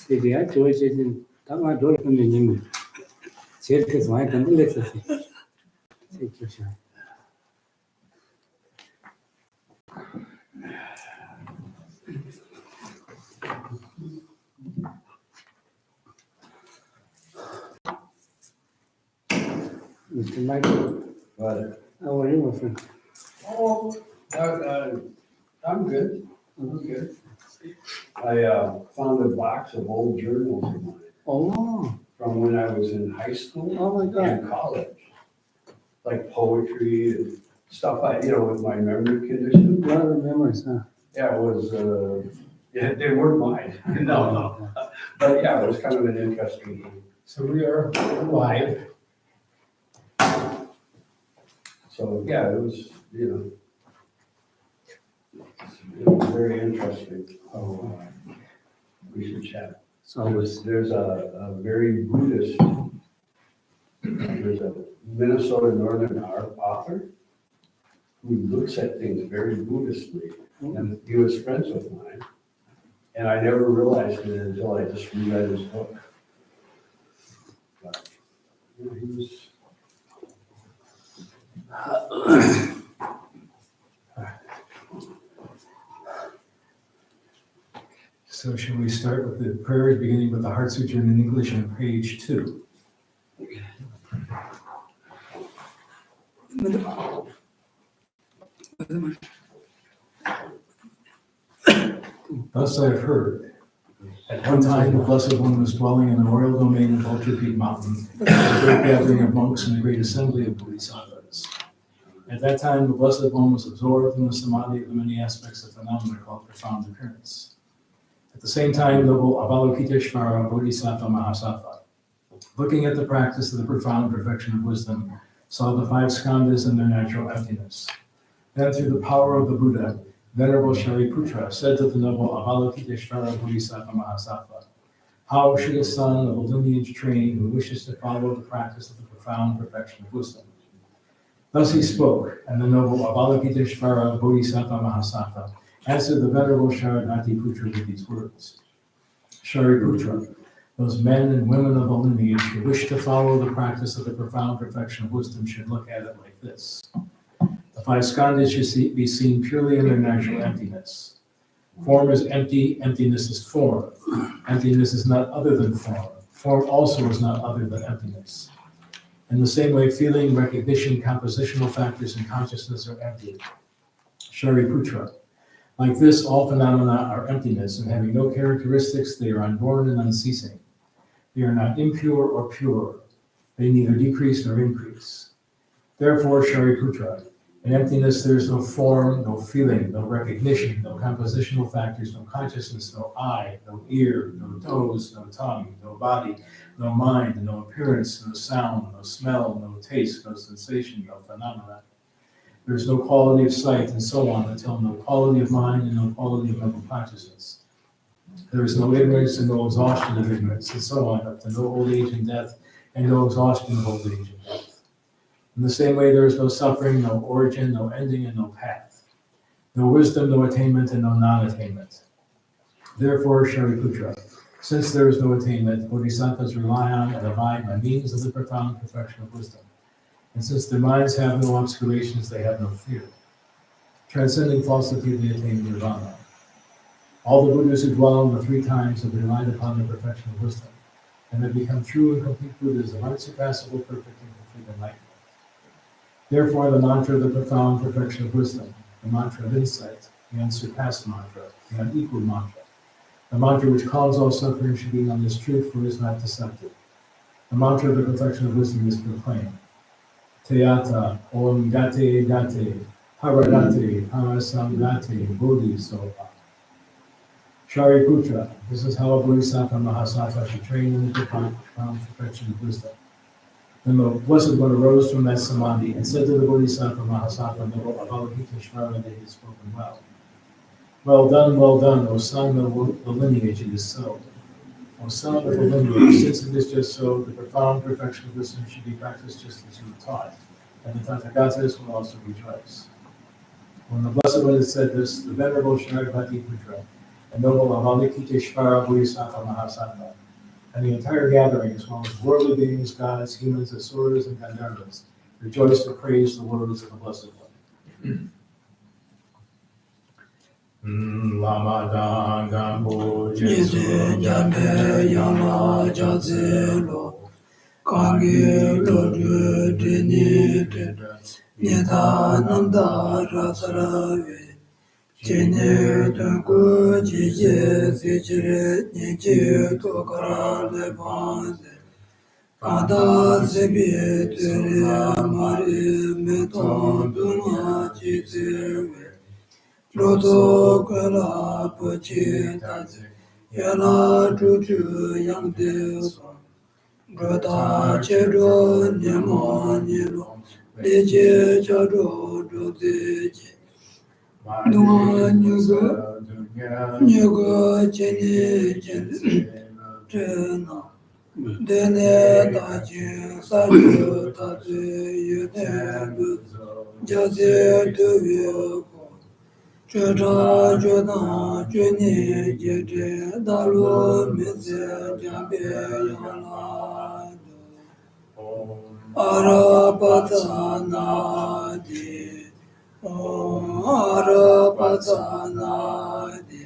Seria George Tama Dor Coming. Circus, my condolences. Thank you, sir. Mr. Michael, how are you, my friend? Oh, I'm good. I'm good. I found a box of old journals of mine Oh, from when I was in high school oh my God. and college. Like poetry and stuff with my memory condition. A lot of memories, huh? Yeah, it was, they weren't mine. No. But yeah, it was kind of an interesting thing. So we are live. So, yeah, it was, it was very interesting. Oh, we should chat. So I was, There's a very Buddhist, there's a Minnesota Northern author who looks at things very Buddhistly, and he was friends with mine. And I never realized it until I just reread his book. But, he was. So shall we start with the prayers beginning with the Heart Sutra in English on page 2? Thus I have heard. At one time, the Blessed One was dwelling in the royal domain of Ultra Peak Mountain, a great gathering of monks and a great assembly of bodhisattvas. At that time, the Blessed One was absorbed in the samadhi of the many aspects of phenomena called profound appearance. At the same time, noble Avalokiteshvara Bodhisattva Mahasattva, looking at the practice of the profound perfection of wisdom, saw the 5 skandhas in their natural emptiness. Then, through the power of the Buddha, Venerable Shariputra said to the noble Avalokiteshvara Bodhisattva Mahasattva, "How should a son of a lineage train who wishes to follow the practice of the profound perfection of wisdom?" Thus he spoke, and the noble Avalokiteshvara Bodhisattva Mahasattva answered the Venerable Sharadhatiputra with these words: "Shariputra, those men and women of a lineage who wish to follow the practice of the profound perfection of wisdom should look at it like this. The 5 skandhas should be seen purely in their natural emptiness. Form is empty, emptiness is form. Emptiness is not other than form. Form also is not other than emptiness. In the same way, feeling, recognition, compositional factors, and consciousness are empty. Shariputra, like this, all phenomena are emptiness, and having no characteristics, they are unborn and unceasing. They are not impure or pure. They neither decrease nor increase. Therefore, Shariputra, in emptiness there is no form, no feeling, no recognition, no compositional factors, no consciousness, no eye, no ear, no toes, no tongue, no body, no mind, no appearance, no sound, no smell, no taste, no sensation, no phenomena. There is no quality of sight, and so on, until no quality of mind and no quality of mental consciousness. There is no ignorance and no exhaustion of ignorance, and so on, up to no old age and death, and no exhaustion of old age and death. In the same way, there is no suffering, no origin, no ending, and no path. No wisdom, no attainment, and no non-attainment. Therefore, Shariputra, since there is no attainment, bodhisattvas rely on and abide by means of the profound perfection of wisdom. And since their minds have no obscurations, they have no fear. Transcending falsity, they attain nirvana. All the Buddhas who dwell in the 3 times have relied upon the perfection of wisdom, and have become true and complete Buddhas of unsurpassable, perfect, and complete enlightenment. Therefore, the mantra of the profound perfection of wisdom, the mantra of insight, the unsurpassed mantra, the unequaled mantra, the mantra which calms all suffering should be known as truth, for it is not deceptive. The mantra of the perfection of wisdom is proclaimed. Teyata om gate gate, haradate, harasamgate, bodhisopa. Shariputra, this is how a bodhisattva mahasattva should train in the profound perfection of wisdom. Then the Blessed One arose from that samadhi and said to the Bodhisattva Mahasattva, noble Avalokiteshvara, that he had spoken well. Well done, O son of the lineage, it is so. O son of the lineage, since it is just so, the profound perfection of wisdom should be practiced just as you were taught, and the Tathagatas will also rejoice. When the Blessed One had said this, the Venerable Sharadhatiputra a noble Avalokiteshvara Bodhisattva Mahasattva, and the entire gathering, as well as worldly beings, gods, humans, asuras, and Gandharvas, rejoice to praise the words of the Blessed One. Lama Dangambo Jesu Jame Yama Jazelo Kange Lodu Dini Nida Nanda Rasarave Jene Dungu Jije Sijire Nije Tokara Lepanze Kanda Sebi Ture Mari Meton Dunwa Jizirve Loto Kala Pochi Tazi Yana Chuchu Yang De Son Gata Chedo Nemo Nilo Leje Chado Dodeje Dunga Nyugo Cheni Chena Dene Taji Saju Tazi Yune Jaze Tuyo Chöda Chöda Chöni Jete Dalu Mise Jambe Yana Arapatanadi Arapatanadi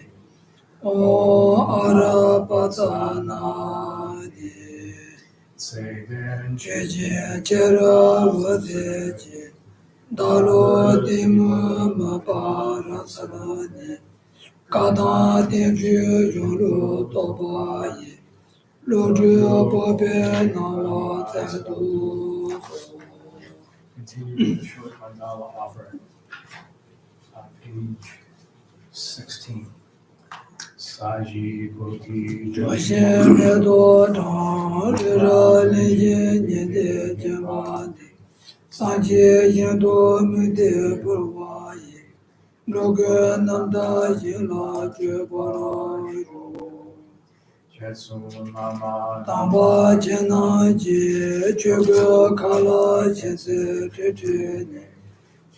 Arapatanadi Cheche Chera Vadeji Dalo Dimu Mapara Sarani Kada Dinju Yulu Tobayi Loju Bobe Nawa Tedu. Continue with the short mandala offering on page 16. Saji Bhoti Joshe Medo Dhan Rira Leje Nyede Jemadi Sanje Yendo Mide Purvayi Loge Namda Yila Jebara Jetsu Mama Tamba Jena Je Chöge Kala Jese Tetene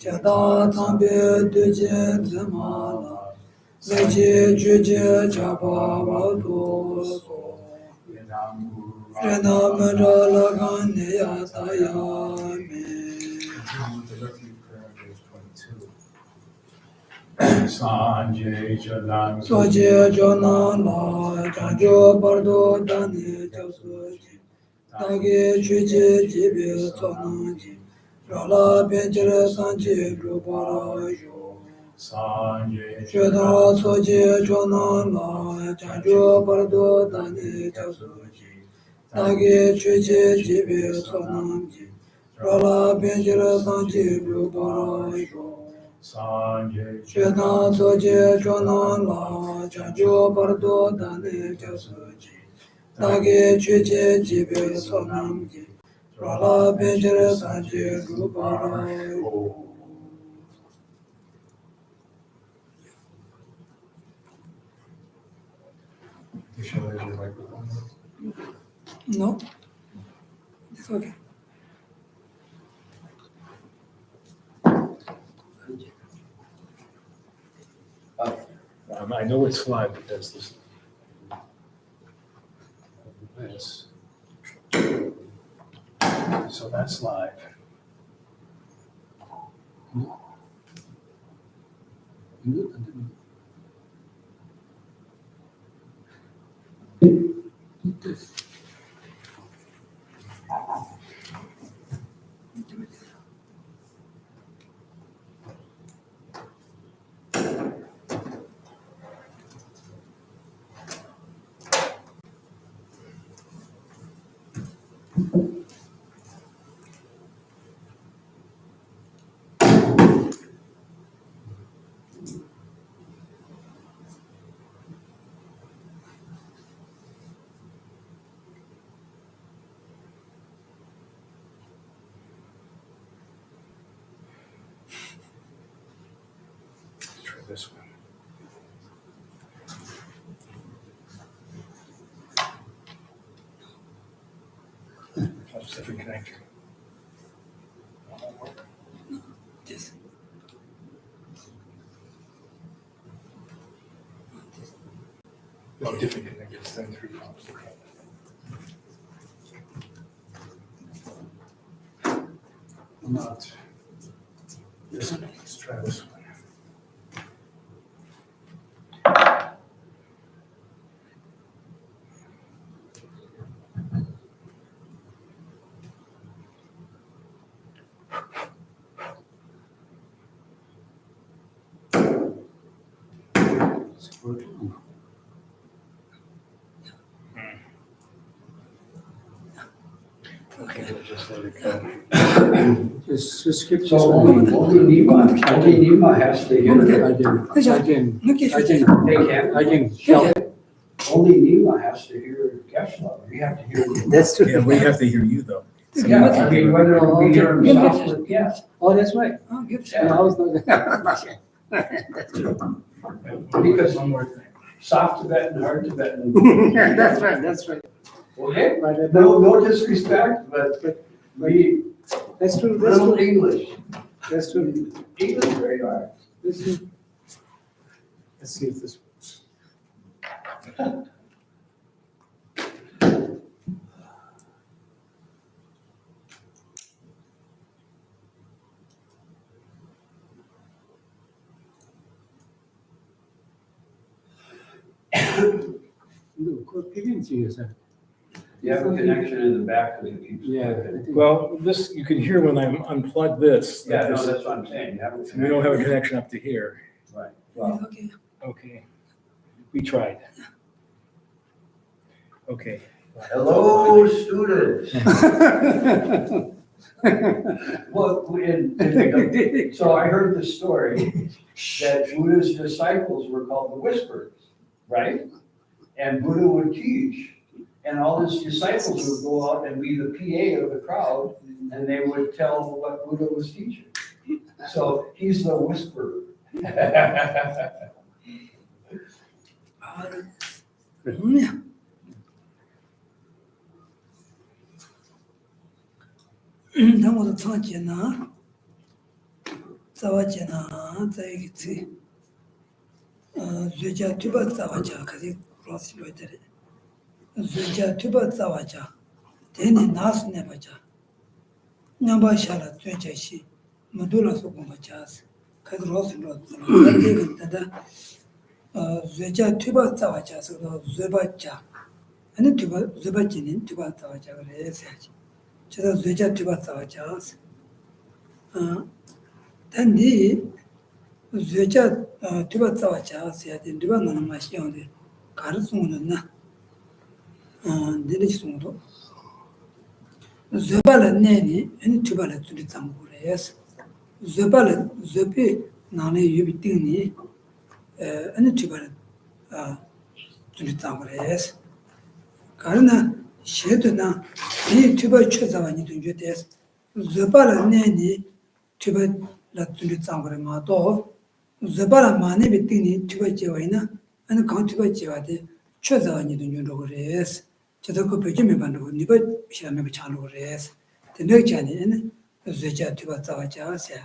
Jada Tambe Deje Zemala Leje Juje Chapa Vado So Rena Mera Lagane Yatayame Continue with the refuge prayer on page 22. Sanjay Jadang Soje Jona La Janjo Bardo Dani Jasuji Dagi Chuje Jibe Sonaji Rala Benjere Sanji Rupara Yo Sanjay Shweta Soje Jona La Janjo Bardo Dani Jasuji Dagi Chuje Jibe Sonaji Rala Benjere Sanji Rupara Yo Sanjay Shweta Soje Jona La Janjo Bardo Dani Jasuji Dagi Chuje Jibe Sonaji Rala Benjere Sanji Rupara Yo You should raise your microphone. No, it's okay. I know it's live because this. This. So that's live. Let's try this one. That's different connector. Yes. difficult to get them through. Not this one. Let's try this one. It's working. Okay, just let it go. Just skip this So one. only Nima has to hear it. I can shout. Only Nima has to hear Geshe. We have to hear the That's true. Yeah, we have to hear you though. Yeah, I mean, whether we hear him softly, yeah. Oh, that's right. Yeah. I was not. That's true. Because One more thing. soft Tibetan, hard Tibetan. Yeah, that's right, that's right. Okay, But, no disrespect, but we that's true, that's little true, English. that's true. English very hard. This is, Let's see if this works. look, PVNC is that. You have a connection in the back because it keeps. Yeah. clicking. Well, this, you can hear when I unplug this. Yeah, no, this- that's what I'm saying. You have a We don't have a connection up to here. Right. Well, Okay. We tried. Okay. hello, students. Well, so I heard the story that Buddha's disciples were called the whisperers, right? And Buddha would teach, and all his disciples would go out and be the PA of the crowd, and they would tell what Buddha was teaching. So he's the whisperer. 당고도 창지나 자와지나 자이기지 즈자 투바 자와자 가지 크로스로이데 즈자 투바 자와자 데니 나스네 바자 냠바샤라 즈자시 모둘라서 공바자스 가지 크로스로 데기다 즈자 투바 자와자서 즈바자 아니 투바 즈바지는 투바 자와자 그래야지 저도 즈자 투바 자와자스 단디 즈자 투바 자와자스 야데 리바나는 마시오데 가르송은나 데리송도 즈발네니 아니 투발에 둘이 담고래스 즈발 즈피 나네 유비팅니 아니 투발에 둘이 담고래스 가르나 셰드나 이 투바 쳐자와니 dunjudes zebala neni tuba la dunju tsangore ma to zebala mane bitini tuba jewaina ana kan tuba jewade chozawani dunju rogres chado ko peje me ban ro ni ba shame ba chan rogres tene chani ene zeja tuba tsawaja se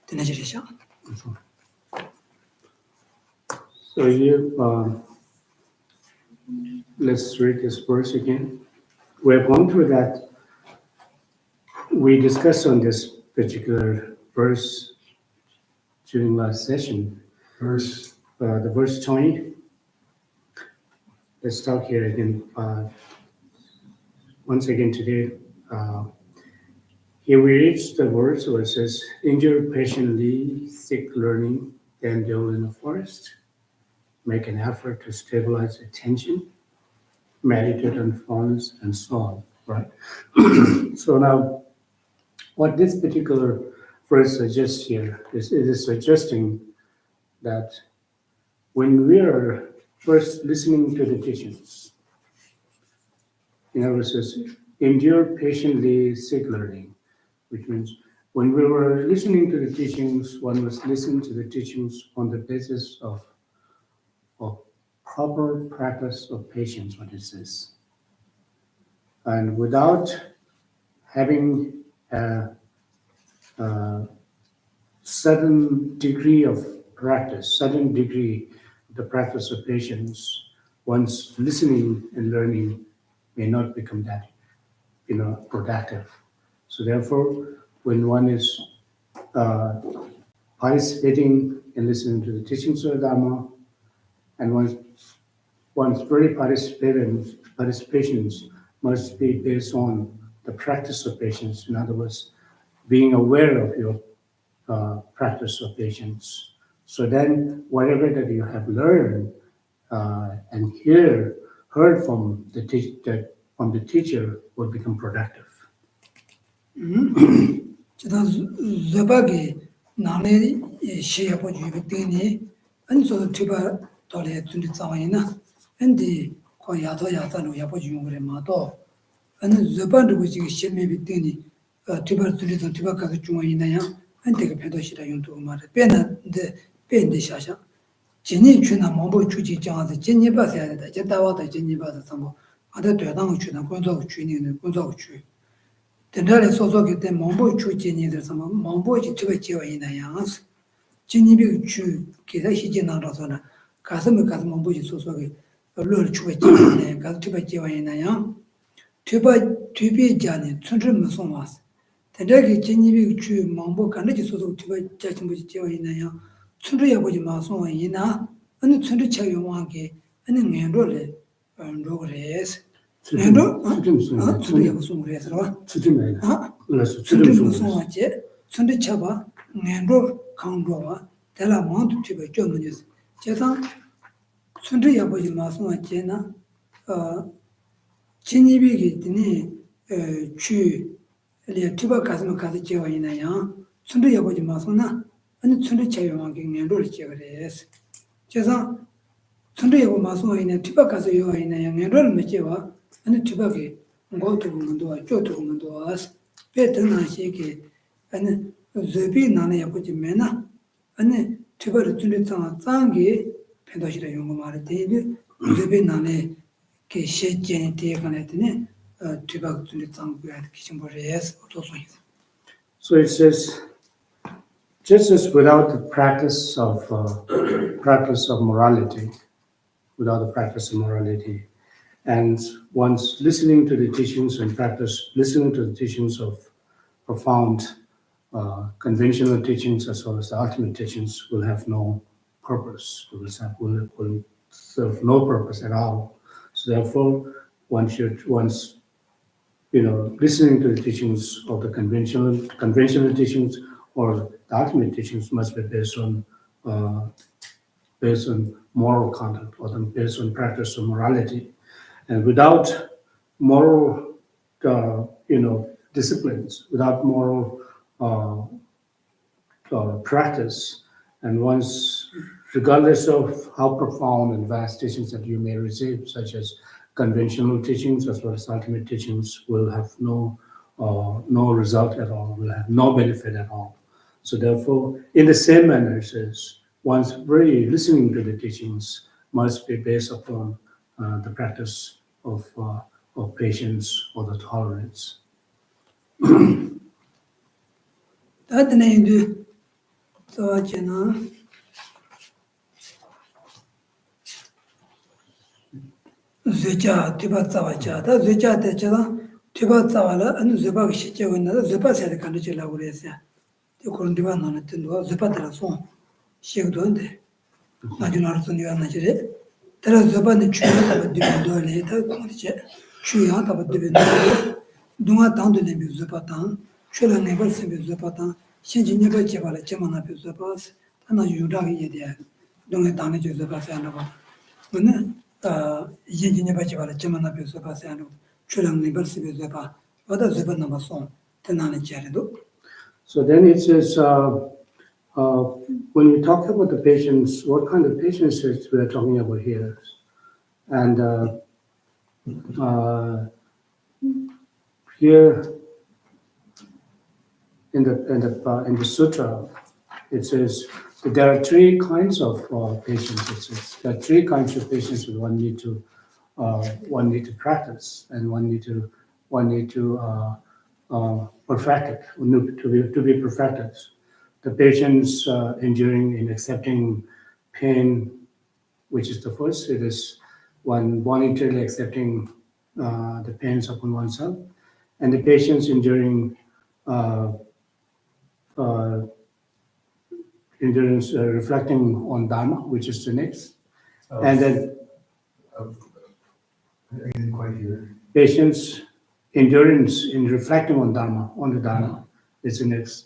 tene jirisha So here, let's read this verse again. We have gone through that. We discussed on this particular verse during last session. The verse 20. Let's start here again. Once again today. Here we reach the verse where it says, endure patiently, seek learning, then dwell in the forest. Make an effort to stabilize attention, meditate on forms and so on, right? So now, what this particular verse suggests here is it is suggesting that when we are first listening to the teachings, in other words, it says, endure patiently, seek learning, which means when we were listening to the teachings, one must listen to the teachings on the basis of proper practice of patience, what it says. And without having a certain degree of practice, certain degree of the practice of patience, one's listening and learning may not become that, productive. So therefore, when one is participating in listening to the teachings of the Dharma, and one's very participations must be based on the practice of patience. In other words, being aware of your practice of patience. So then, whatever that you have learned and heard from the teacher will become productive. 지다 저바게 나네 시야보 주비되니 안소 투바 돌에 준비 상황이나 엔디 거 야도 야자로 야보 주용을 마도 안 저반도 지금 시메비되니 투바 준비도 투바 가서 중앙이나야 안데가 배도시라 용도 말에 빼는데 빼는데 샤샤 진이 주나 뭐뭐 주지 장아서 진이 봐야 된다 제다와도 진이 봐서 뭐 아다 되다고 주나 권도 주니는 권도 주 된다래 소소게 때 뭐뭐 주진이들서 뭐뭐지 투바 지어이나야 진입이 주 기다 시지 나라서나 가슴을 가슴 뭐뭐지 소소게 얼른 주가 지어이네 가슴 투바 지어이나야 투비 자네 춘춘 무슨 왔어 된다게 진입이 주 뭐뭐 간지 소소 투바 자진 뭐지 지어이나야 춘주야 보지 마송이나 어느 춘주 차용하게 어느 년도래 로그레스 년도 춘주야 무슨 그래서 추진해. 그래서 춘주 무슨 왔지 춘주 차봐 년도 강도와 대라 모두 집에 좀 있어 제가 춘주야 보지 마송이나 진입이 되니 주 투바 가슴 가서 지어 있나요 춘주야 보지 마송나 아니 춘리 차용하게 년도를 지어그래서 제가 춘리하고 마소이네 투박가서 요이네 년도를 맺어와 아니 투박이 뭐도 문도 쪼도 문도 배드나시게 아니 저비 나네 야고지 메나 아니 투바를 춘리상 장게 편도시라 용거 말ते 저비 나네 게 셰제니 대간에더니 투박 춘리상 구야 기침 버려서 어떠소이 So it says, just as without the practice of morality, and once listening to the teachings and listening to the teachings of profound conventional teachings as well as the ultimate teachings will have no purpose, will serve no purpose at all. So therefore, once listening to the teachings of the conventional teachings or the ultimate teachings must be based on moral conduct or based on practice of morality. And without moral, disciplines, without moral practice, and regardless of how profound and vast teachings that you may receive, such as conventional teachings as well as ultimate teachings, will have no result at all, will have no benefit at all. So therefore, in the same manner, it says, one's really listening to the teachings must be based upon the practice of patience or the tolerance. That name so Zeja Tiba Zawaja, that Zeja de Jala, Tiba Zawala, and Zebak Shicha, and Zepa said the country Lauresia. The Kondivan on it, Zepatra song. She don't they? Najunarson, you are Najere. There is Zeban the Chuya of Divido later, Chuya of Divido. Do not down the name of Zepatan, Chula never see with Zepatan, Shinji never Chevala Chamana Zepas, and a Yudagi there. Don't damage the Pasanova. When Shinji never Chevala Chamana Zepas, Chula never see with Zepa, what does Zepan number song? Tenani Charido. So then it says, when you talk about the patients, what kind of patients we are talking about here? And here in the sutra, it says that there are three kinds of patients. It says there are three kinds of patients that one need to practice, and one need to perfect it, to be perfected. The patients enduring in accepting pain, which is the first. It is one voluntarily accepting the pains upon oneself, and the patience enduring uh, uh, endurance, reflecting on Dharma, which is the next, and then I didn't quite hear. patience, endurance in reflecting on Dharma, on the Dharma, is the next,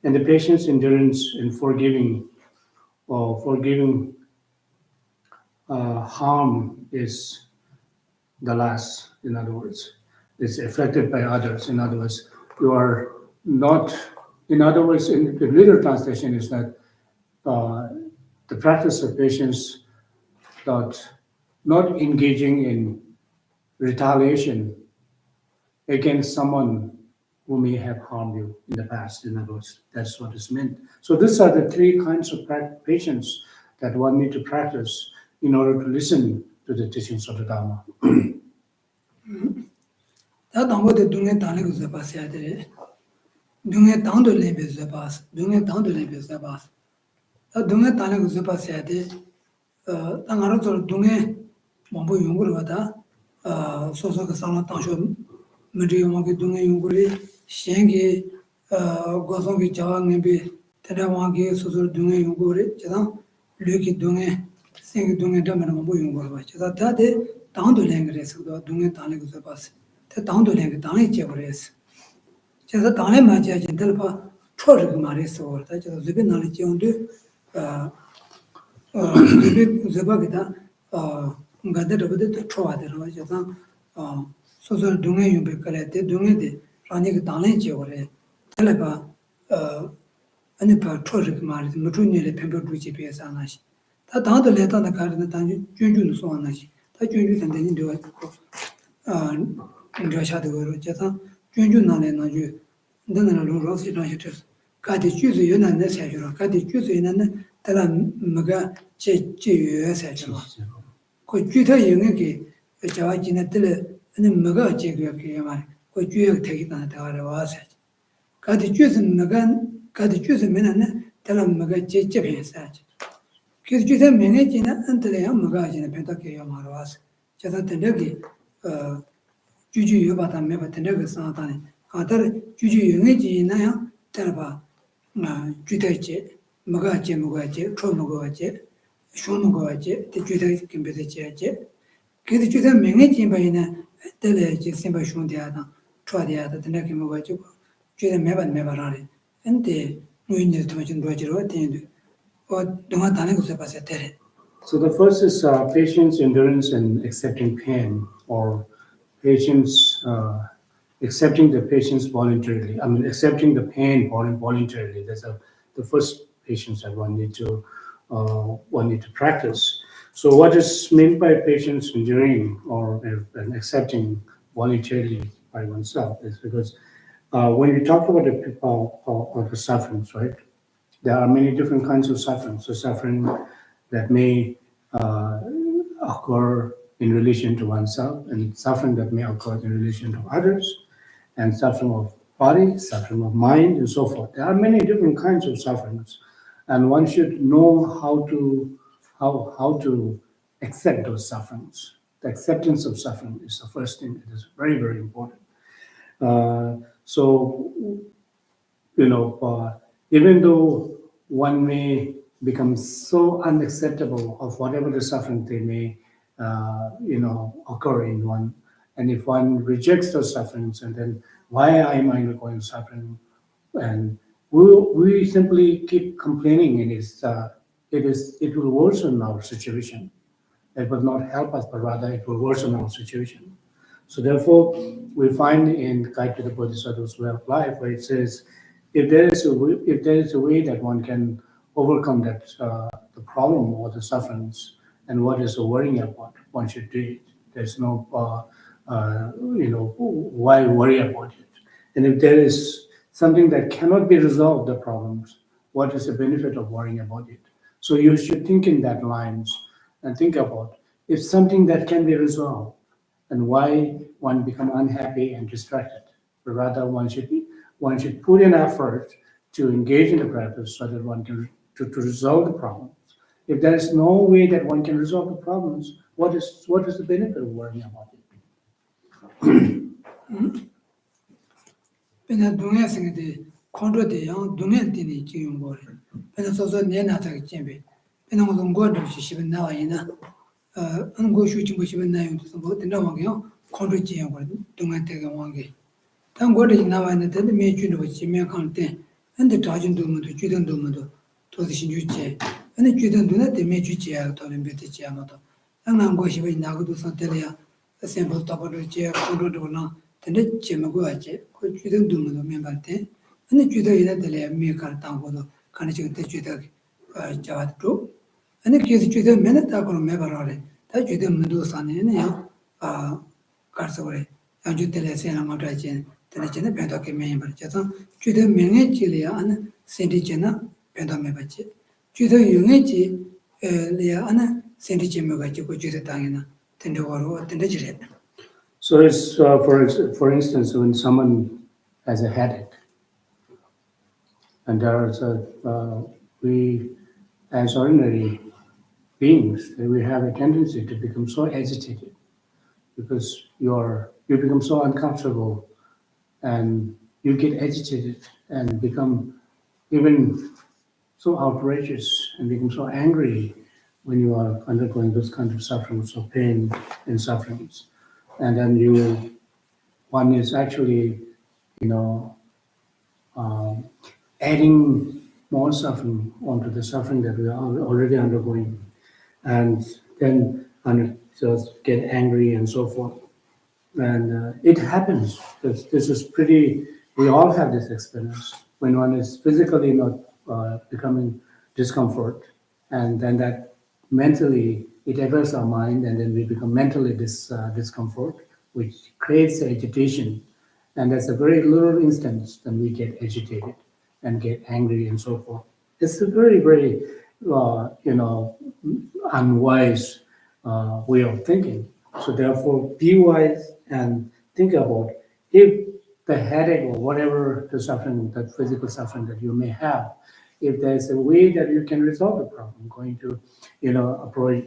and the patience, endurance in forgiving or forgiving harm is the last. In other words, it's affected by others. In other words, you are not. In other words, in the literal translation is that uh, the practice of patience, that not engaging in retaliation against someone who may have harmed you in the past. In other words, that's what is meant. So these are the three kinds of patience that one need to practice in order to listen to the teachings of the Dharma. 다 당고도 동네 다니고 잡았어야 돼. 동네 당도 내비 잡았어. 동네 당도 내비 잡았어. 다 동네 다니고 잡았어야 돼. 당하러 저 동네 뭐 연구를 하다 소소가 상나 당쇼 머리용하게 동네 연구를 시행기 고성기 자왕님이 대대왕기 소소 동네 연구를 제가 류기 동네 생기 동네 담는 뭐 연구를 봐. 제가 다데 당도 랭그래서 동네 다니고 잡았어. 다 당도 랭그 당에 제거했어. 제가 당에 맞아야 된다고 초르그 말했어. 그러다 제가 집에 나를 지원도 집에 잡아기다 가다르버도 초와더라. 제가 소소 동네 용배 그랬대. 동네데 라니가 당에 제거래. 달라봐 아니 봐 초르그 말이 무중년에 펜버도 집에서 하나씩 다 당도 내다나 가르는 당주 준준도 소하나씩 다 준준 된다니 되어 인도샤도 그러 제가 준준나네 나주 너는 로로스 나시트 가디 주즈 연한내 사주로 가디 주즈 연한내 달라 뭐가 제유에 사주로 그 주터 영역이 저와 지네들 아니 뭐가 제거게 말 그 주역 되기다 다라 와서 가디 주즈 뭐가 가디 주즈 면은 달라 뭐가 제제해서 그 주터 면에지나 안들에 뭐가 지네 펜타게 말로 와서 제가 되게 주주 요바다 매바데 그 상다니 아들 주주 영의지 나야 따라봐 주대지 뭐가지 뭐가지 초뭐가지 쇼뭐가지 주대 김베지지 그게 주대 명의지 바이나 때래지 심바 쇼디아다 초디아다 되게 뭐가지 주대 매바라리 근데 노인들 도와준 도와주러 되는데 동안 다는 것에 봐서 되래. So the first is patience, endurance, and accepting pain, or patience, accepting the patience voluntarily. I mean, accepting the pain voluntarily. That's the first patience that one need to practice. So, what is meant by patience, enduring, or and accepting voluntarily by oneself is because when you talk about the people or the sufferings, right? There are many different kinds of suffering. So, suffering that may occur in relation to oneself, and suffering that may occur in relation to others, and suffering of body, suffering of mind, and so forth. There are many different kinds of sufferings, and one should know how to accept those sufferings. The acceptance of suffering is the first thing. It is very, very important. So, even though one may become so unacceptable of whatever the suffering they may, occur in one, and if one rejects those sufferings, and then why am I going suffering, and we simply keep complaining, and it will worsen our situation. It will not help us, but rather it will worsen our situation. So therefore, we find in Guide to the Bodhisattva's Way of Life, where it says, if there is a way that one can overcome that the problem or the sufferings, and what is the worrying about, one should do it. There's no why worry about it. And if there is something that cannot be resolved, the problems, what is the benefit of worrying about it? So you should think in that lines and think about if something that can be resolved, and why one become unhappy and distracted. But rather one should put in effort to engage in the practice so that one can to resolve the problems. If there is no way that one can resolve the problems, what is the benefit of worrying about it? Pena dunya singde control de yang dunya dini ji yung gore. Pena so ne na ta jembe. Pena ngo ngo do shi shi na wa ina. Ngo shu ji mo shi na yung so bo de na wa yo control ji yung gore dunya te ga wa ge. Tang go de na wa na de me ju no ji me kan de. Ande ta jin do mo do ju den do mo do. To de shin ju je. Ande ju den do na de me ju je ya to le be te je ma do. Ang na ngo shi be na go do so de le ya. Simple top of the chair, control do na. Tende chema go ache ko chuden du mo me barte ane chuda ina dele me kar ta go do kan chi te chuda ja do ane ki chuda me na ta ko me barare ta chuda me do sa ne ne ya kar so re ya ju dele se na ma ta chen tene chen pe do ke me bar cha ta chuda me nge chi le ya ane sen di chen na pe do me ba che chuda yu nge chi le ya ane sen di chen me ga chi ko chuda ta na tende waro tende jire. So it's for instance, when someone has a headache, and we as ordinary beings, we have a tendency to become so agitated because you become so uncomfortable, and you get agitated and become even so outrageous and become so angry when you are undergoing those kind of sufferings or pain and sufferings. And then one is actually, adding more suffering onto the suffering that we are already undergoing, and then just get angry and so forth. And it happens. This is pretty. We all have this experience when one is physically not becoming discomfort, and then that mentally it affects our mind, and then we become mentally discomfort, which creates agitation. And that's a very little instance then we get agitated and get angry and so forth. It's a very, very, unwise way of thinking. So therefore, be wise and think about if the headache or whatever the suffering, that physical suffering that you may have, if there's a way that you can resolve the problem, going to, approach,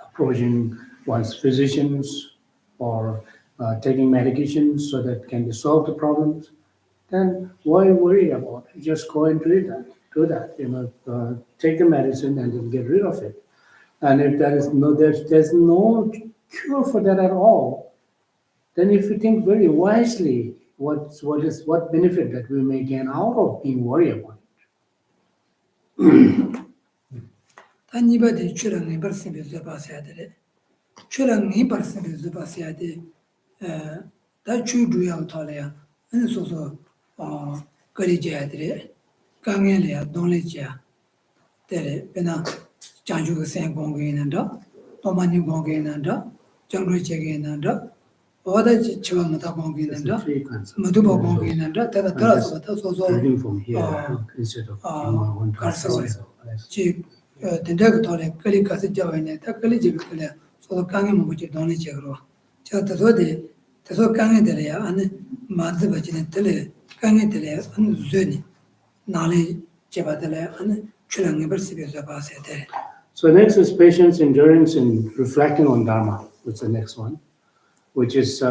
approaching one's physicians or taking medications so that can resolve the problems, then why worry about it? Just go and do that. Take the medicine and then get rid of it. And if there's no cure for that at all, then if you think very wisely, what benefit that we may gain out of being worried about it? Anybody children never seem to pass at it. Children never seem to pass at it. That should do out Talia, and it's also Gary Gangelia, Donlegia, Tere, Pena, Janju San Gongin and up, Tomani Gongin and up, Jungle Chagin and up, or the Chavamata Gongin and up, Maduba Gongin and up, that's also Reading from here instead of one Chief, the Dagatory, Kalikasi Javane, Takaliji, so the Kangam which you don't chagro. Chatazode, the so Kangedelia and Mazabachin Tele, Kangedelia and Zuni, Nali Chebatele and Chulang never see the Basset. So next is patience, endurance, and reflecting on Dharma, which is the next one, which is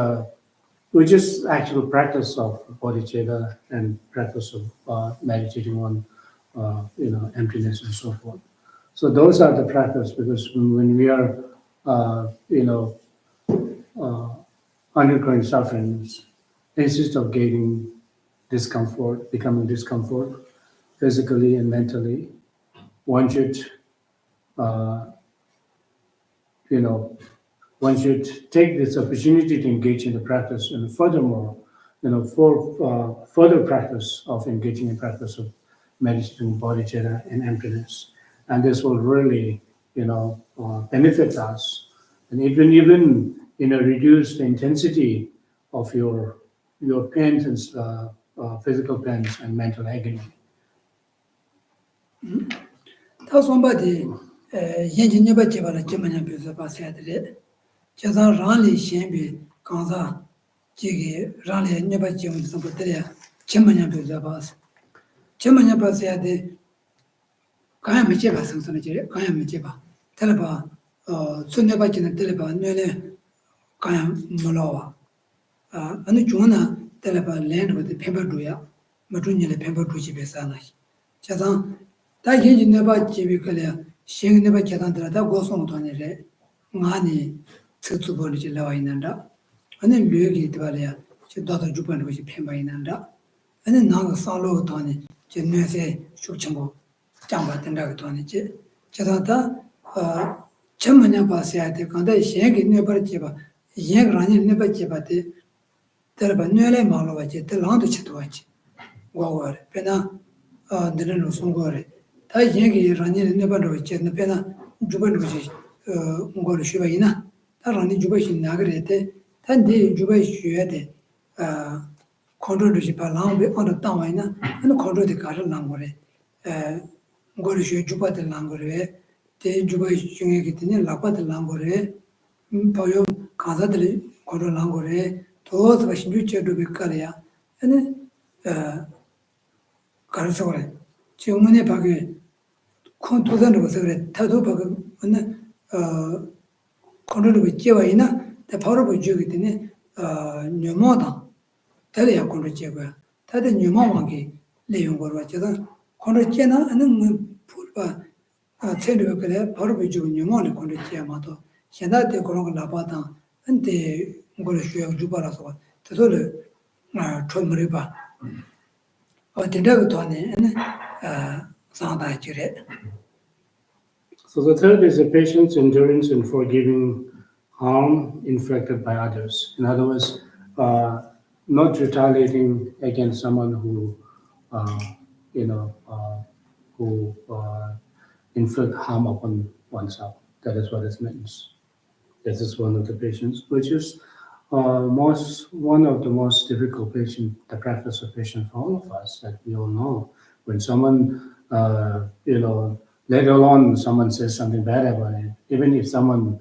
actual practice of bodhicitta and practice of meditating on emptiness and so forth. So those are the practice, because when we are undergoing sufferings, instead of getting discomfort, becoming discomfort physically and mentally, one should one should take this opportunity to engage in the practice, and furthermore, for further practice of engaging in practice of meditating bodhicitta and emptiness, and this will really, benefit us, and even reduce the intensity of your pains and physical pains and mental agony. Somebody, Yen never gave a German Busa said, Chazan Rally Shambi, Kanza, Jiggy, Rally never given somebody, Chimanya Busa Bas. Chimanya Bas said, Kayamicheva, Sansanajay, Kayamicheva. 텔레바 손내바지는 텔레바 뇌네 가야 몰라와 아니 중나 텔레바 랜드 펜버두야 마두니레 펜버두지 베사나 자상 다 현지 내바 집이 그래 신 내바 계단들다 고송 돈이래 많이 특수벌이 나와 있는다 아니 류기 들어야 저도 주변에 보시 펜바 있는다 아니 나가 살로 돈이 전에세 쇼청고 장바 된다고 돈이지 자다다 전문야 봐서야 돼 근데 신기 내버지 봐 얘그라니 내버지 봐대 terba nyele malo wache te lando chito wache waware pena nirano songore ta yengi rani nebano wache na pena jubano wache ngore shuwa ina ta rani juba shi nagare te ta ndi juba shuwa de kontro doshi pa langbe ondo tangwa ina ino kontro de karo langore ngore shuwa juba de langore te juba shunge kitini lakwa de langore payo kansa de kontro langore todos los niños de Vicaria, Carasore. Si un ne pague con todo lo que se tatu pague, con lo que lleva ina, te paro por yo que tiene Numoda, Talia con lo lleva, Tada Numawangi, Leon Gorbachev, con lo llena, and then pulpa, tell you que paro por yo Numone con lo lleva, si andate con la pata, ante ngole shuya jubara so tole chomre ba tenda go tone sanda jire. So the third is the patient's endurance in forgiving harm inflicted by others. In other words, not retaliating against someone who, who inflict harm upon oneself. That is what it means. This is one of the patients, which is one of the most difficult patient, the practice of patience for all of us, that we all know. When someone, let alone someone says something bad about it, even if someone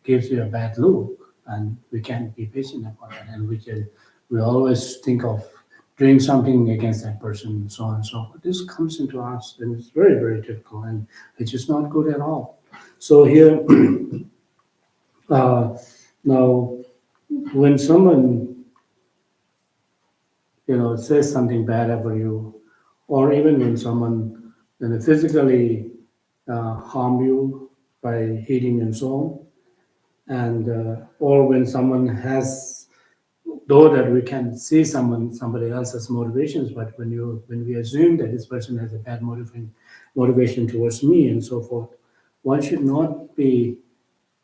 gives you a bad look, and we can't be patient about it, and we always think of doing something against that person, and so on and so forth. This comes into us, and it's very, very difficult, and it's just not good at all. So here, now, when someone, says something bad about you, or even when someone physically harm you by hitting and so on, and or when someone has, though that we can see somebody else's motivations, but when we assume that this person has a bad motivation towards me and so forth, one should not be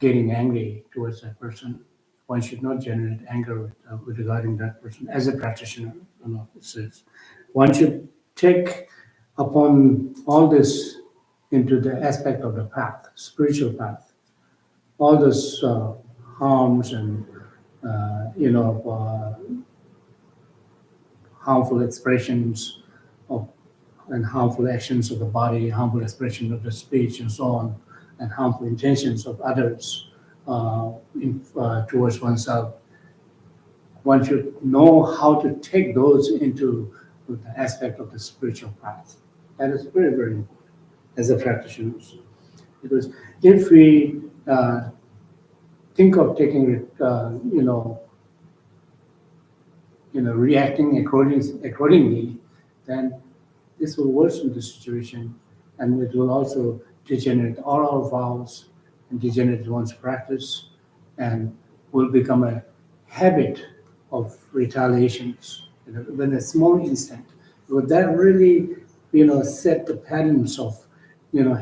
getting angry towards that person. One should not generate anger regarding that person as a practitioner. It says one should take upon all this into the aspect of the path, spiritual path. All those harms and harmful expressions of and harmful actions of the body, harmful expressions of the speech, and so on, and harmful intentions of others towards oneself. One should know how to take those into the aspect of the spiritual path. That is very, very important as a practitioner. Because if we think of taking it, reacting accordingly, then this will worsen the situation, and it will also degenerate all our vows and degenerate one's practice, and will become a habit of retaliations in a small instant. Would that really, set the patterns of,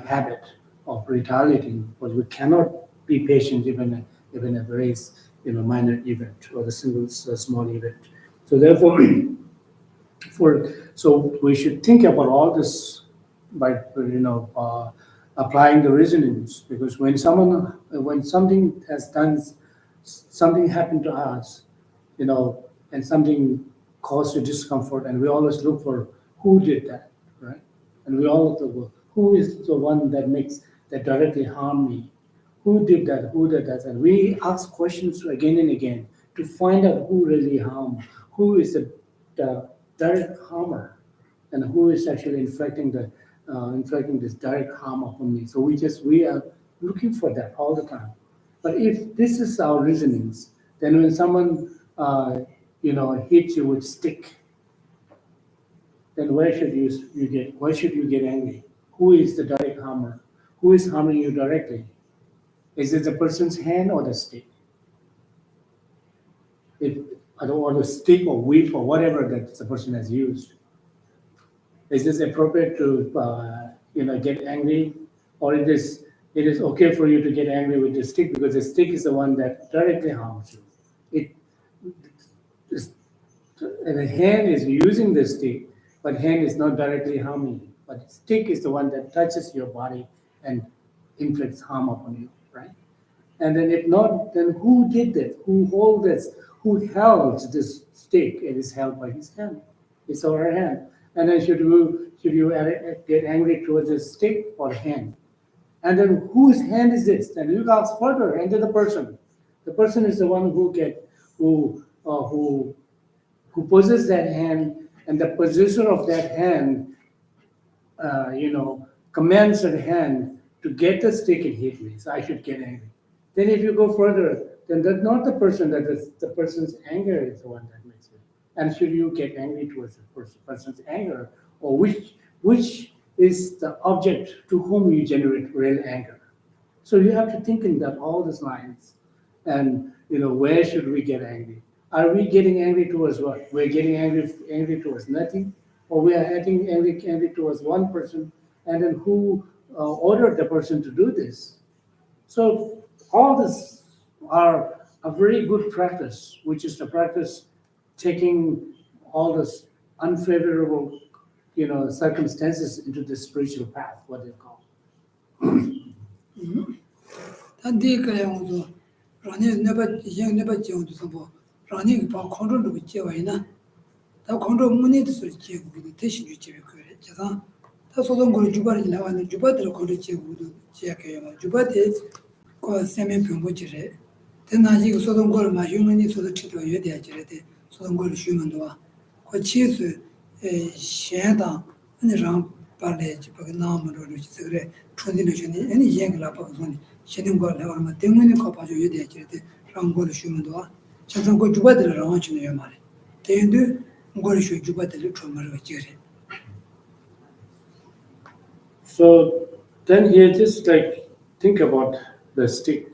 habit of retaliating? But we cannot be patient even a very, minor event or a small event. So therefore, so we should think about all this by applying the reasonings, because when something happened to us, and something caused a discomfort, and we always look for who did that, right? And we all look for who is the one that directly harmed me, who did that, and we ask questions again and again to find out who really harmed, who is the direct harmer, and who is actually inflicting the inflicting this direct harm upon me. So we are looking for that all the time. But if this is our reasonings, then when someone hits you with stick, then why should you get angry? Who is the direct harmer? Who is harming you directly? Is it the person's hand or the stick? Or the stick or whip or whatever that the person has used. Is this appropriate to get angry, or it is okay for you to get angry with the stick because the stick is the one that directly harms you. And the hand is using the stick, but hand is not directly harming you. But the stick is the one that touches your body and inflicts harm upon you, right? And then if not, then who did that? Who hold this? Who held this stick? It is held by his hand. It's our hand. And then should you get angry towards the stick or hand? And then whose hand is this? Then you ask further, and then the person. The person is the one who possesses that hand, and the possessor of that hand, commands that hand to get the stick and hit me. So I should get angry. Then if you go further, then that's not the person, that is the person's anger is the one that makes it. And should you get angry towards the person's anger, or which is the object to whom you generate real anger? So you have to think in that all these lines, and where should we get angry? Are we getting angry towards what? We're getting angry towards nothing, or we are getting angry towards one person, and then who ordered the person to do this? So all this are a very good practice, which is the practice taking all this unfavorable, circumstances into the spiritual path, what they call. 단디 그래도 라니 네바 지원도 선보 라니 바 컨트롤도 비제와이나 다 컨트롤 문의도 소리 지고 대신 주제에 그래 제가 다 소동 걸 주바리 나와는 주바들 컨트롤 지고도 지약해요 주바데 거 세면 병고지래 대나지 소동 걸 마휴먼이 소도 치도 여대야지래 소동 걸 쉬면도 거 치스 셴다 아니랑 발레지 그 나무로 이제 그래 촌디는 전에 아니 얘기라 봐서니 신경 걸 내가 때문에 거 봐줘 여대야지래 랑고를 쉬면도 저선 거 주바들 라와치는 말이 대인도 걸 쉬 주바들 처음으로 지래 So then here, just think about the stick.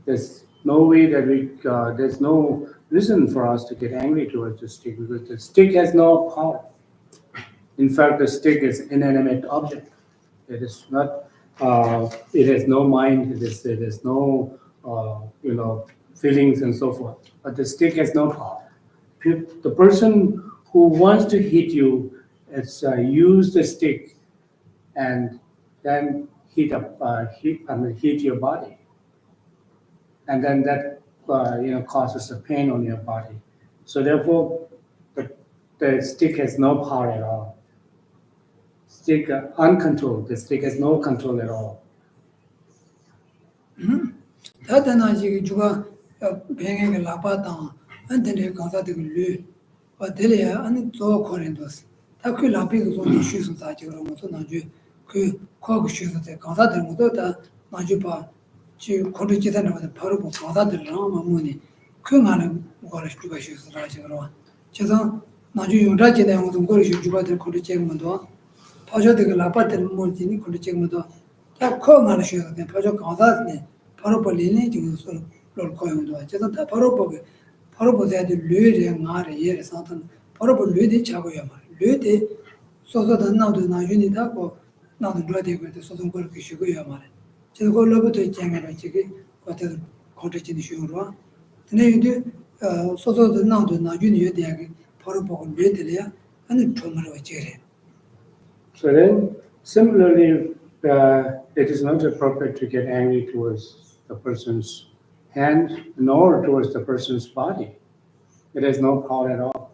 There's no way that there's no reason for us to get angry towards the stick, because the stick has no power. In fact, the stick is an inanimate object. It is not. It has no mind. It has no feelings and so forth. But the stick has no power. The person who wants to hit you has used the stick and then hit your body, and then that causes a pain on your body. So therefore, the stick has no power at all. Stick uncontrolled. The stick has no control at all. 다다나지 주가 병행을 라바다 안데네 가사되고 류 어들이야 아니 저 코렌도스 다그 라비고 손이 쉬서 다지로 뭐서 나주 그 거기 쉬서 돼 가사들 모두 다 나주 봐지 코르지다는 거 바로 뭐 가사들 나마무니 그 안에 뭐를 주가 쉬서 다지로 제가 나주 용라지네 모든 걸 주바들 코르지 뭐도 파저들 라바들 뭐지니 코르지 뭐도 다 커가는 쉬서 돼 파저 가사네 바로 벌리네 지금 손 롤코용도 제가 다 바로 보자도 류에 나래 예를 사던 바로 류에 차고요 말 류에 소소도 나도 나윤이다고 나도 류에 소송 그렇게 쉬고요 말 제가 걸로부터 있잖아요 지금 어떤 컨텐츠는 쉬우로 근데 이제 소소도 나도 나윤이에 대하게 바로 보고 류에들이야 아니 정말로 제래 So then, similarly, it is not appropriate to get angry towards the person's hand, nor towards the person's body. It has no power at all.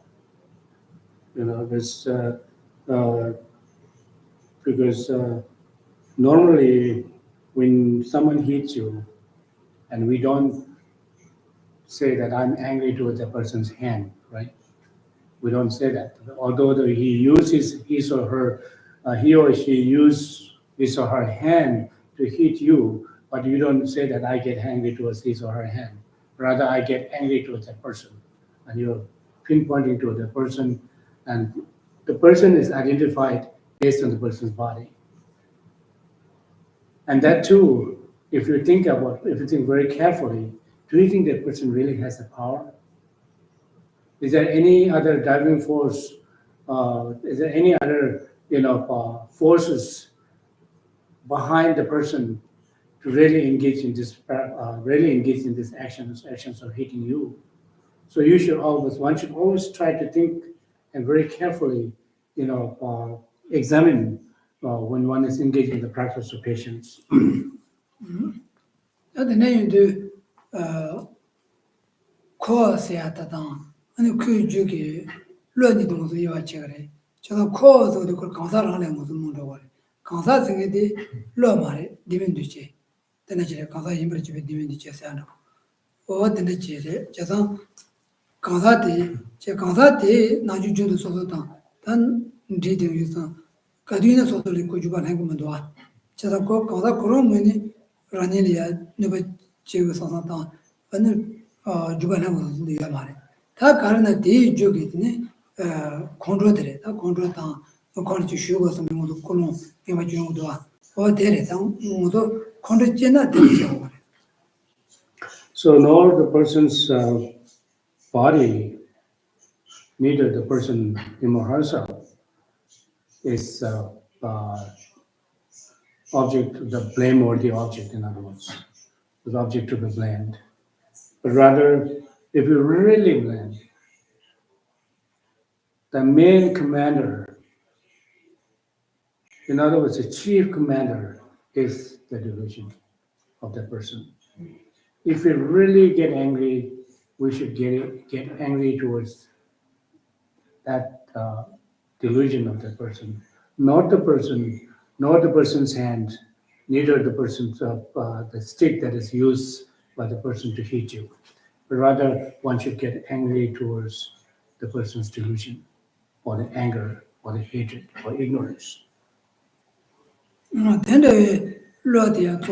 Because normally when someone hits you, and we don't say that I'm angry towards the person's hand, right? We don't say that. Although he uses his or her he or she use his or her hand to hit you, but you don't say that I get angry towards his or her hand. Rather, I get angry towards that person, and you're pinpointing to the person, and the person is identified based on the person's body. And that too, if you think very carefully, do you think that person really has the power? Is there any other driving force? Is there any other forces behind the person to really engage in this actions of hitting you? So one should always try to think and very carefully, examine when one is engaged in the practice of patience. That's name do cause yatadang, and could you learn to do your cherry. So cause of the Kansar was the moon. Kansar thing the Lomare, Divinduce. Then I said, Kansa image with Divinduce. Or the Nature, Jason Kansati, Kansati, Naju Sotan, then did you son. Kadina Sotoli Kujuban Hangumandua. Chasako, Kansa Koromini, Ranilia, never Chivu Satan, and Jubana was the Yamare. Ta Karana de Jogitne, Condrodere, a Condrotan, according to sugar some of the column, Imaginodoa, or Deretan, Modo, Condrogena de. So nor the person's body, neither the person him or herself is object of the blame or the object, in other words, the object to be blamed. But rather, if you really blame, the main commander, in other words, the chief commander is the delusion of that person. If we really get angry, we should get angry towards that delusion of that person, not the person, nor the person's hand, neither the person's the stick that is used by the person to hit you. But rather, one should get angry towards the person's delusion, or the anger, or the hatred, or ignorance. Then the Lodia to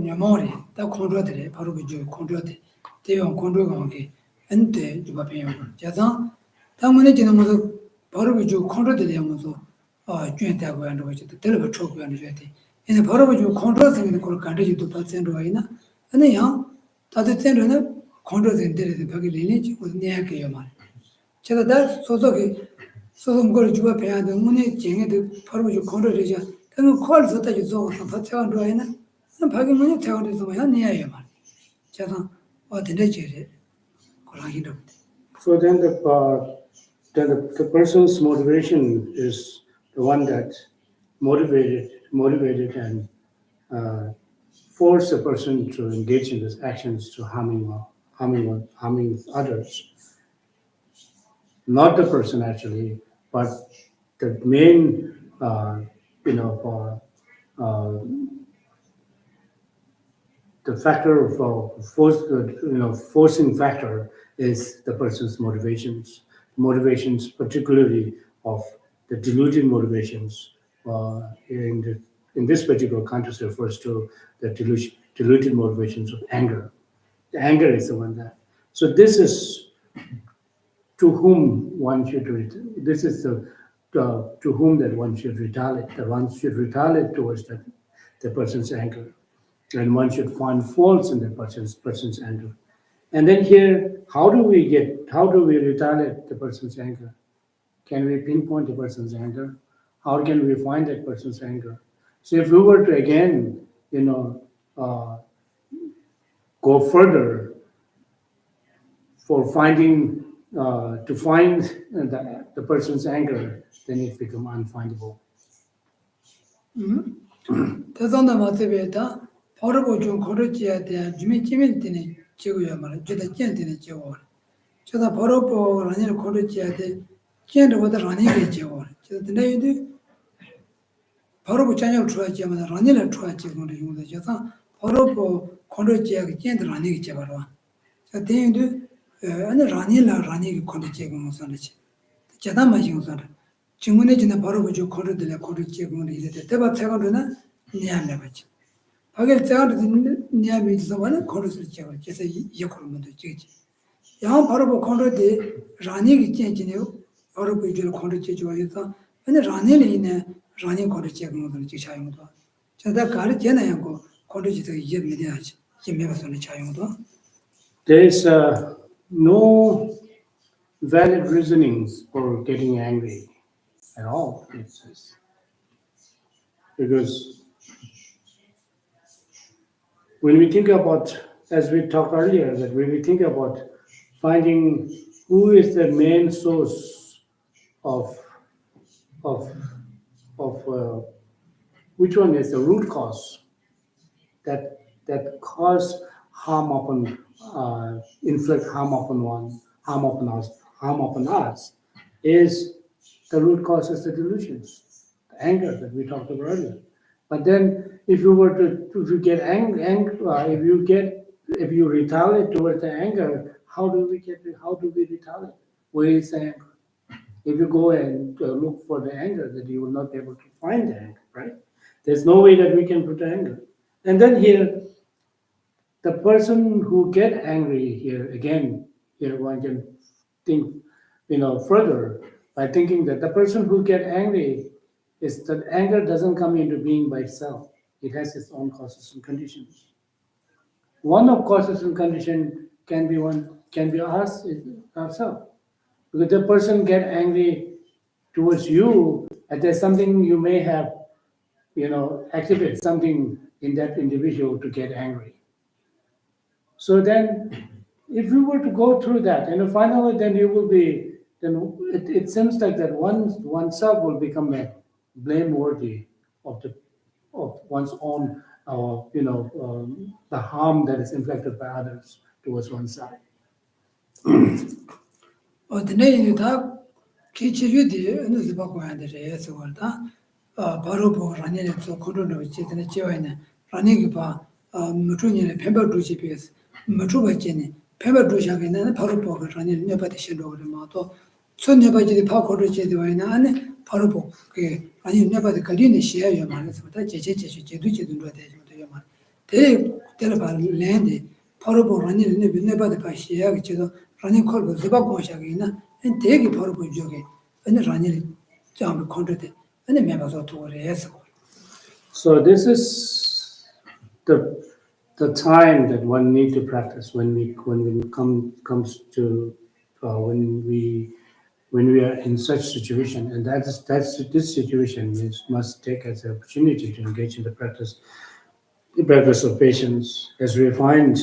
Yamori, the contradictory, Paruju contradictory, they on contragong, and the Jubapian. Jazan, Tamanajin Paruju contradictory Yamazo, Juentago and which the terrible choke and jetty. In the Paruju contrasting in the country to Patsendoina, and the young, Tatsendana, contrasting the Pagi lineage was near Kayama. Chada, so I'm going to Japan, the money, Jing, the Paruju contradiction. Then call so that you saw some Patan Duana, and Pagi money town is my near Yaman. Chatan, what the nature, Kolahido. So then the person's motivation is the one that motivated and force a person to engage in these actions to harming others. Not the person actually, but the main the factor of forcing factor is the person's motivations particularly of the deluded motivations. In this particular context refers to the deluded motivations of anger. The anger is the one that. So this is to whom one should this is to whom that one should retaliate. That one should retaliate towards the person's anger, and one should find faults in the person's anger. And then here, how do we retaliate the person's anger? Can we pinpoint the person's anger? How can we find that person's anger? So if we were to again, go further for finding to find the person's anger, then it becomes unfindable. Tazanda Matabeta, Horrible John Corregia, Jimmy Tini, Chiguamara, Jetta Gentini Jewel. Chata Poropo, Ranil Corregia, Gent with the Ranil Jewel. The name do Poropo Channel Trajam, Ranila Trajam, the Jata, Poropo Corregia, Gent Ranil Jabara. So they do and Ranila Ranil Corregia on Sunday. Jadama Yusar. 증문에 지나 바로 보죠. 거르들에 거르 제공을 이제 대바 태가로는 니야매 받지. 하게 태가로 니야매 있어서는 거르를 제공. 그래서 이 거르면 되지. 양 바로 보 거르데 라니기 sten지네요. 바로 보죠. 거르 제조해서 근데 라니는 있네. 라니 거르 제공을 이제 사용도. 저다 가르 제나요. 거르 제도 이제 미래야지. 이메가서는 사용도. There's no valid reasonings for getting angry at all. It's just because when we think about, as we talked earlier, that when we think about finding who is the main source of of which one is the root cause that cause harm upon inflict harm upon one, harm upon us, is the root cause is the delusions, the anger that we talked about earlier. But then, if you get angry, if you retaliate towards the anger, how do we retaliate? Where is the anger? If you go and look for the anger, that you will not be able to find the anger, right? There's no way that we can put the anger. And then here, the person who get angry here again, here one can think, further by thinking that the person who get angry is that anger doesn't come into being by itself. It has its own causes and conditions. One of causes and condition can be us ourselves. Because the person get angry towards you, and there's something you may have, activate something in that individual to get angry. So then, if you were to go through that, finally, then you will be, then it seems like that oneself will become blameworthy of one's own, the harm that is inflicted by others towards one's side. 어디네 다 기치유디 어느 집 갖고 와야 돼서 그러다 바로 보 라니를 또 거르는 있지는 지와이네 라니기 봐 무중이네 페버 주시비스 무중바지네 페버 주샤게는 바로 보 라니를 녀바데 신로를 마도 손녀바지디 파 거르지 되와이네 안에 바로 보그 아니 녀바데 거리네 시야요 말해서 다 제도 되죠 말 대를 봐 랜데 바로 보 라니를 녀바데 파 시야게 제도 라니 콜고 즈바 고샤게나 대기 바로 보죠게 아니 라니를 좀 컨트롤 아니 메가서 도래해서 So this is the time that one need to practice when comes to when we are in such situation, and that's this situation must take as an opportunity to engage in the practice of patience, as we find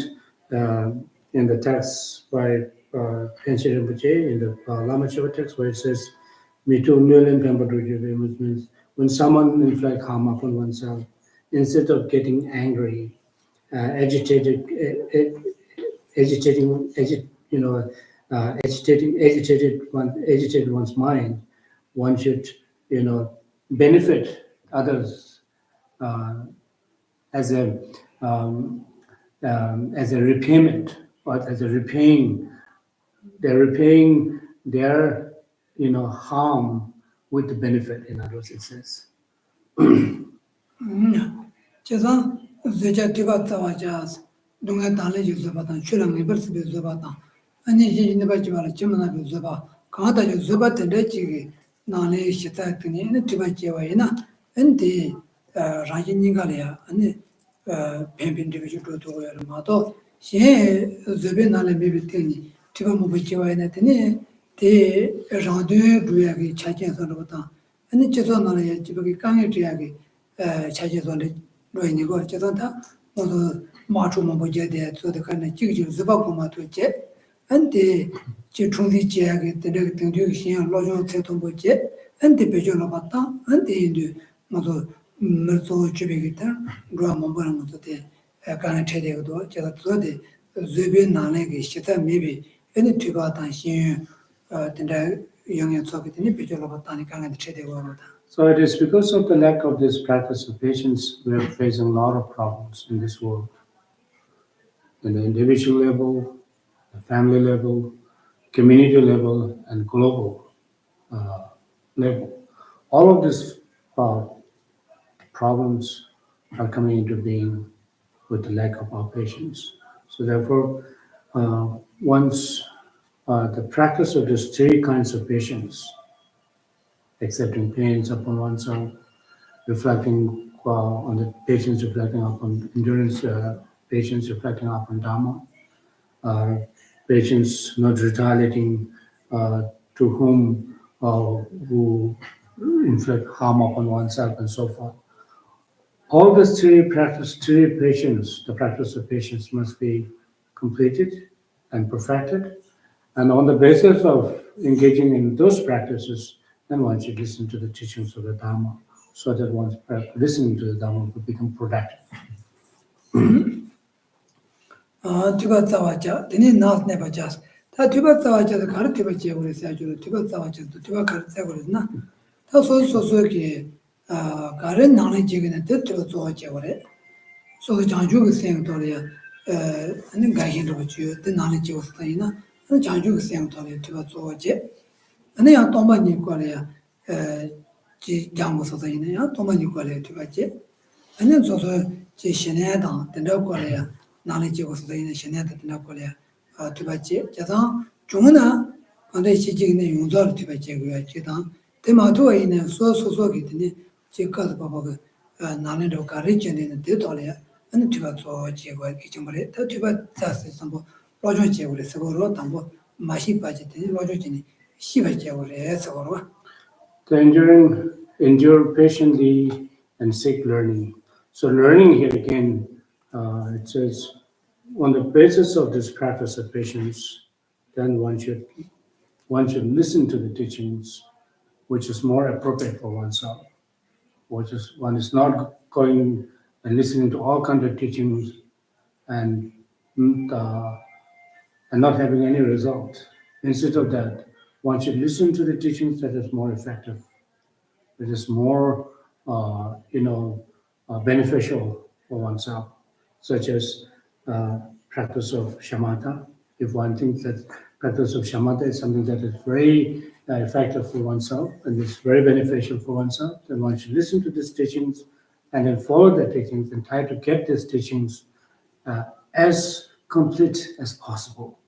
in the text by Panchen Rinpoche in the Lama Chöpa text, where it says, "Mitu nulin pempadruja," which means when someone inflict harm upon oneself, instead of getting angry, agitated one's mind, one should, benefit others as a repayment, or as a repaying. They're repaying their, harm with the benefit. In other words, it says. 제가 제가 디바타와자스 동네 달래 주서바다 출랑이 벌스비 주서바다 아니 이제 있는 바지 말아 점나 주서바 가다 주서바데 지기 나네 시타트니 네 디바지와이나 엔디 라진니가래야 아니 뱀빈디비 주도도야 마도 시 저베나레 비비티니 디바 모비지와이나 테니 데 라드 부야기 차진서로다 아니 저서나래 지버기 강에 지야기 차진서를 로이니고 저서다 모두 마주만 보제데 저도 간에 지기 ዝ바고마도 제 안데 제 총리 지야기 되게 등주 신경 로종 세통 보제 안데 배조로 봤다 안데 인도 모두 물소 주비기다 로만 보는 것도 돼 간에 체대도 제가 저데 즈베 나네기 시타 미비 애니 뒤바다 신 된다 영향 속에 되니 배조로 봤다니 간에 체대고 하다. So it is because of the lack of this practice of patience we are facing a lot of problems in this world. In the individual level, the family level, community level, and global level. All of these problems are coming into being with the lack of our patience. So therefore, once the practice of these three kinds of patience, accepting pains upon oneself, reflecting on the patience, reflecting upon endurance, patience, reflecting upon Dharma, patience, not retaliating to whom who inflict harm upon oneself and so forth. All these three patience, the practice of patience must be completed and perfected. And on the basis of engaging in those practices, then one should listen to the teachings of the Dharma, so that one's listening to the Dharma will become productive. Tuba Tawacha, the Nas never just. That Tuba Tawacha, the Karatibachi, will say, Tuba Tawacha, the Tuba Karatavarina. That's also so Karen knowledge in the Tuba. So the Janju is saying Toria, and then Gahin to you, the knowledge was Taina, and Janju is saying Toria to Zoje. And they are Toma Nicolia, Jamus of the Ina, Toma Nicolia to Baje. And then also Shenada, the Nocolia, knowledge was the Ina Shenada, the Nocolia to Baje, Jatan, Juna, and they see in the Yunzor to Baje, Jitan, the Matua in a so getting Chikas Baba, Nanado Carrigan in the Detolia. And to Chihuahua, the Tuba Tassambo, Roger Chevrolet, Saboro, Tambo, Mashi budget, Roger Jenny, Shiva Chevrolet, Saboro. The endure patiently and seek learning. So learning here again, it says, on the basis of this practice of patience, then one should listen to the teachings, which is more appropriate for oneself. One is not going and listening to all kinds of teachings and not having any result. Instead of that, one should listen to the teachings that is more effective, that is more, beneficial for oneself, such as practice of shamatha. If one thinks that practice of shamatha is something that is very effective for oneself and is very beneficial for oneself, then one should listen to these teachings and then follow the teachings and try to get these teachings as complete as possible,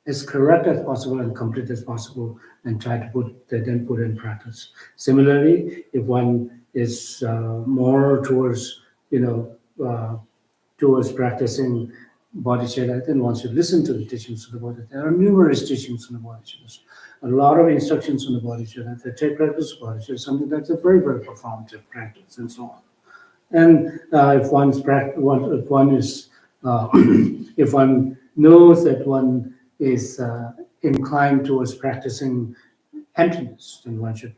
as correct as possible and complete as possible, and try to put in practice. Similarly, if one is more towards towards practicing bodhicitta, then one should listen to the teachings of the bodhicitta. There are numerous teachings in the bodhicitta, a lot of instructions in the bodhicitta. The take practice of bodhicitta is something that's a very, very profound practice, and so on. And if if one knows that one is inclined towards practicing emptiness, then one should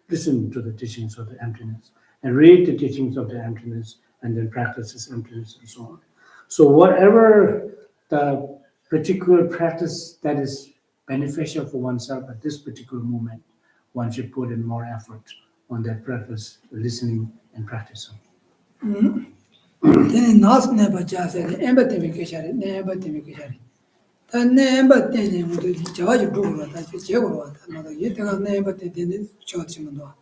listen to the teachings of the emptiness and read the teachings of the emptiness and then practice this emptiness and so on. So whatever the particular practice that is beneficial for oneself at this particular moment, one should put in more effort on that practice, listening and practicing. Then Nas never just said, empathy Mikishari, never Timikishari. Then never then would charge Dura, that's a Jewel, another yet never did church in the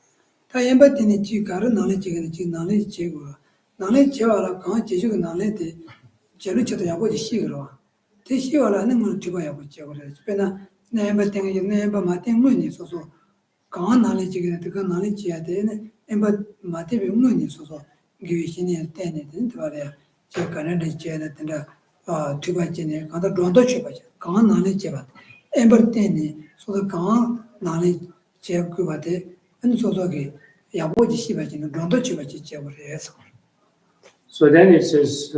Ta empathy in Chikara, knowledge and knowledge Chegura. Knowledge Chevara can't you knowledge Jerucha Yabu Shigura. Tishiola never to buy a Chevra. Spena never think you never Martin Munis also. Can't knowledge again to knowledge at the end, and but Matibi Munis also. Giving tenant into a Canada Janet and two by Jenny, other Dronto Chipa, Khan knowledge about Ember Tenny, so the Khan knowledge Chev Kubate, and so okay, Yaboji Shiba, Dronto Chipa, yes. So then it says,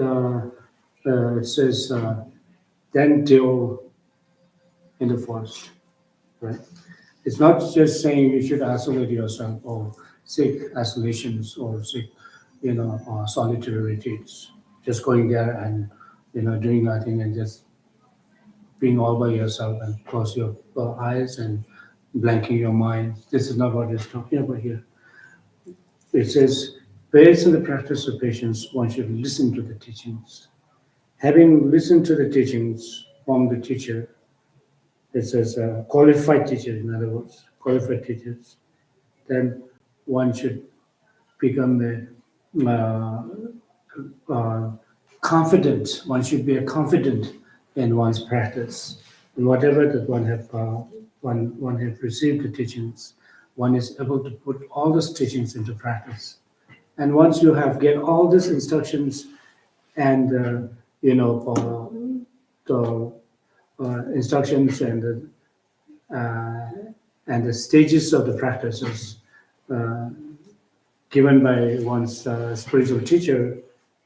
then deal in the forest, right? It's not just saying you should isolate yourself or seek isolations or seek, solitary retreats. Just going there and, doing nothing and just being all by yourself and close your eyes and blanking your mind. This is not what it's talking about here. It says, based on the practice of patience, one should listen to the teachings. Having listened to the teachings from the teacher, it says qualified teacher, in other words, qualified teachers, then one should become confident. One should be confident in one's practice, and whatever that one have received the teachings, one is able to put all those teachings into practice. And once you have get all these instructions and the instructions and the stages of the practices uh, given by one's spiritual teacher,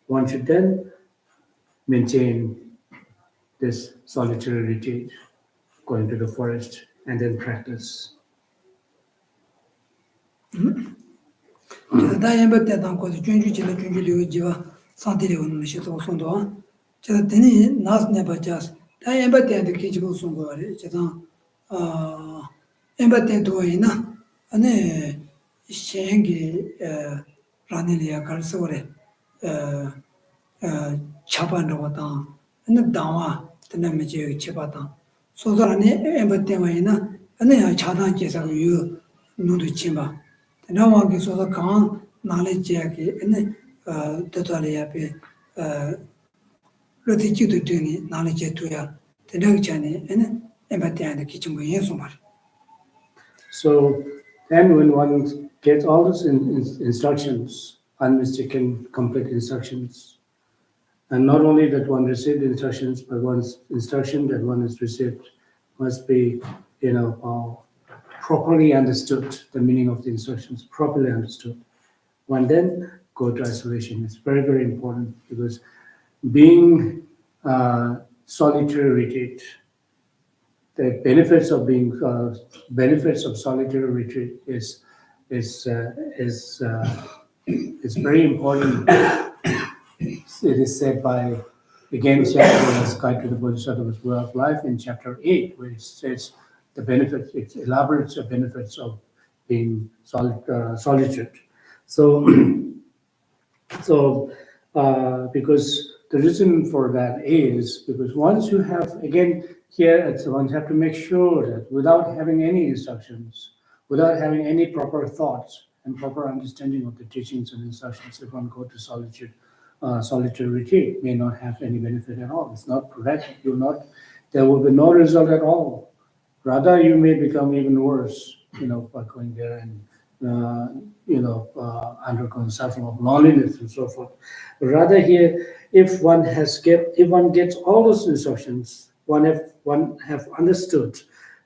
one should then maintain this solitary retreat, going to the forest and then practice. 다 엠버 때당 거기 준주지는 준주리오 지와 상태리 오는 시도 손도 저 되니 나스네 바자스 다 엠버 때한테 기지고 손고 아래 제가 엠버 때도 있나 아니 시행기 라닐이야 갈서래 차반도 왔다 근데 당와 때문에 이제 쳐봤다 소소라니 엠버 때문에 있나 아니 차단 계속 유 누도 치마 나와게 소소 강 knowledge and totally happy Ratichitu Tuni, knowledge to ya, the dog chani, and empathy and the kitchen way so much. So then when one gets all those instructions, unmistaken, complete instructions, and not only that one received instructions, but one's instruction that one has received must be, properly understood, the meaning of the instructions, properly understood. One then go to isolation. It's very, very important because being solitary retreat, the benefits of solitary retreat is very important. It is said by again chapter as Guide to the Bodhisattva's Way of Life in chapter 8, where it says the benefits, it elaborates the benefits of being solitude. So because the reason for that is because once you have, again, here one have to make sure that without having any instructions, without having any proper thoughts and proper understanding of the teachings and instructions, if one go to solitary retreat, may not have any benefit at all. It's not correct. There will be no result at all. Rather, you may become even worse, by going there and undergoing suffering of loneliness and so forth. Rather here, if one gets all those instructions, one have understood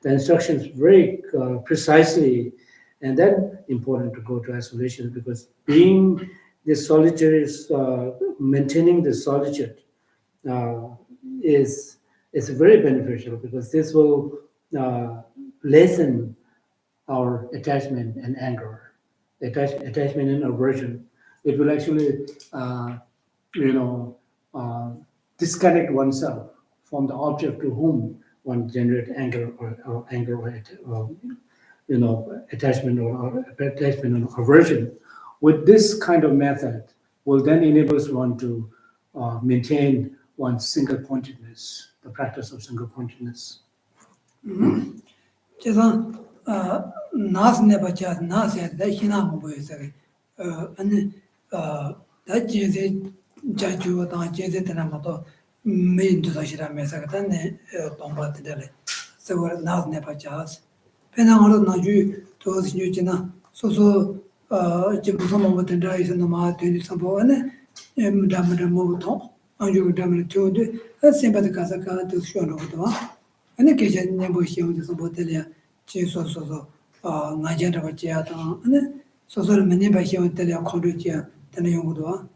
the instructions very precisely, and then important to go to isolation because being the solitary, maintaining the solitude is very beneficial because this will lessen our attachment and anger, attachment and aversion. It will actually, disconnect oneself from the object to whom one generates anger or attachment or aversion. With this kind of method, will then enables one to maintain one's single pointedness, the practice of single pointedness. Nas never just Nas at the Hinam boys. And that Jesse Jaju, Jesse Tanamato, made to the Shira Mesakatan, Tomba Dele. So Nas never just. Penang Naju towards Nujina, so Jibusama Tendra is in the Ma 20 Samboane, Damada Moton, and you damage to do, a simple Kazaka to Shono. And the kitchen never showed the Sabotelia. Jesus Najenda Vachiata, and so many by him tell you Kodukia, than you would do.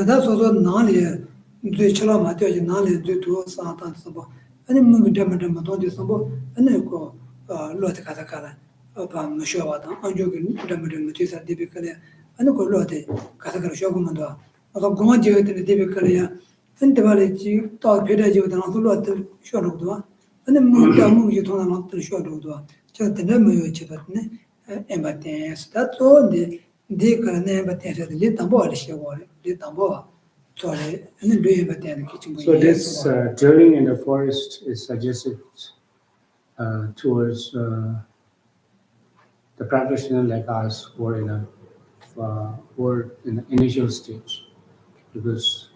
That's also Nali, the Chalama, Nali, do to Satan Sabo, and then moving Damadamaton Sabo, and then go Lot Katakala upon Mashawata, and you can Damadamatis typically, and go Lotte, Katakara Shokumanda, of Gomajo to the typically, and the valley thought Peter you than also Lot Shorodua, and then move you to another Shorodua. The number you chipatne, embates, that's all the deacon embates, the little boy, she wore it, little boy. Sorry, and then do you the kitchen? So this journey in the forest is suggested towards the practitioner like us who are in a word in the initial stage, because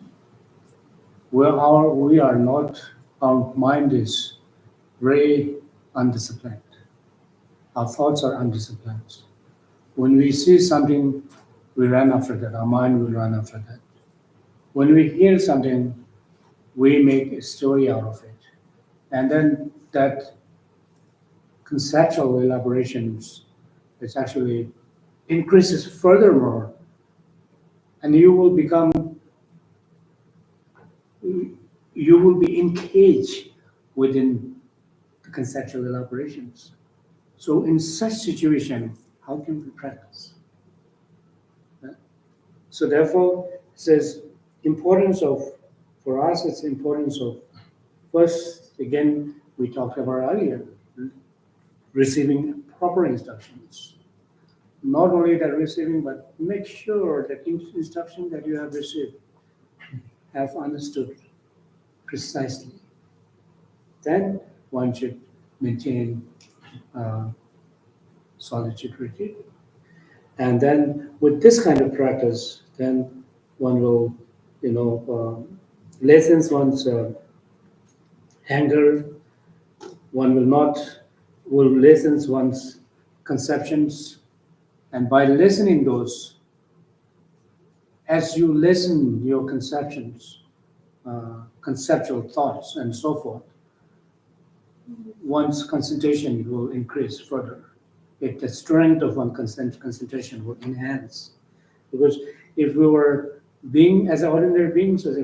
we are not, our mind is very undisciplined. Our thoughts are undisciplined. When we see something, we run after that. Our mind will run after that. When we hear something, we make a story out of it. And then that conceptual elaborations, it actually increases furthermore. And you will be engaged within the conceptual elaborations. So in such situation, how can we practice? Right? So therefore, it says for us, it's importance of, first, again, we talked about earlier, receiving proper instructions. Not only that receiving, but make sure that instruction that you have received have understood precisely. Then one should maintain solitude retreat. And then with this kind of practice, then one will, lessens one's anger. One will lessens one's conceptions, and by listening those, as you listen your conceptions, conceptual thoughts, and so forth, one's concentration will increase further. The strength of one concentration will enhance. Because if we were being as ordinary beings, as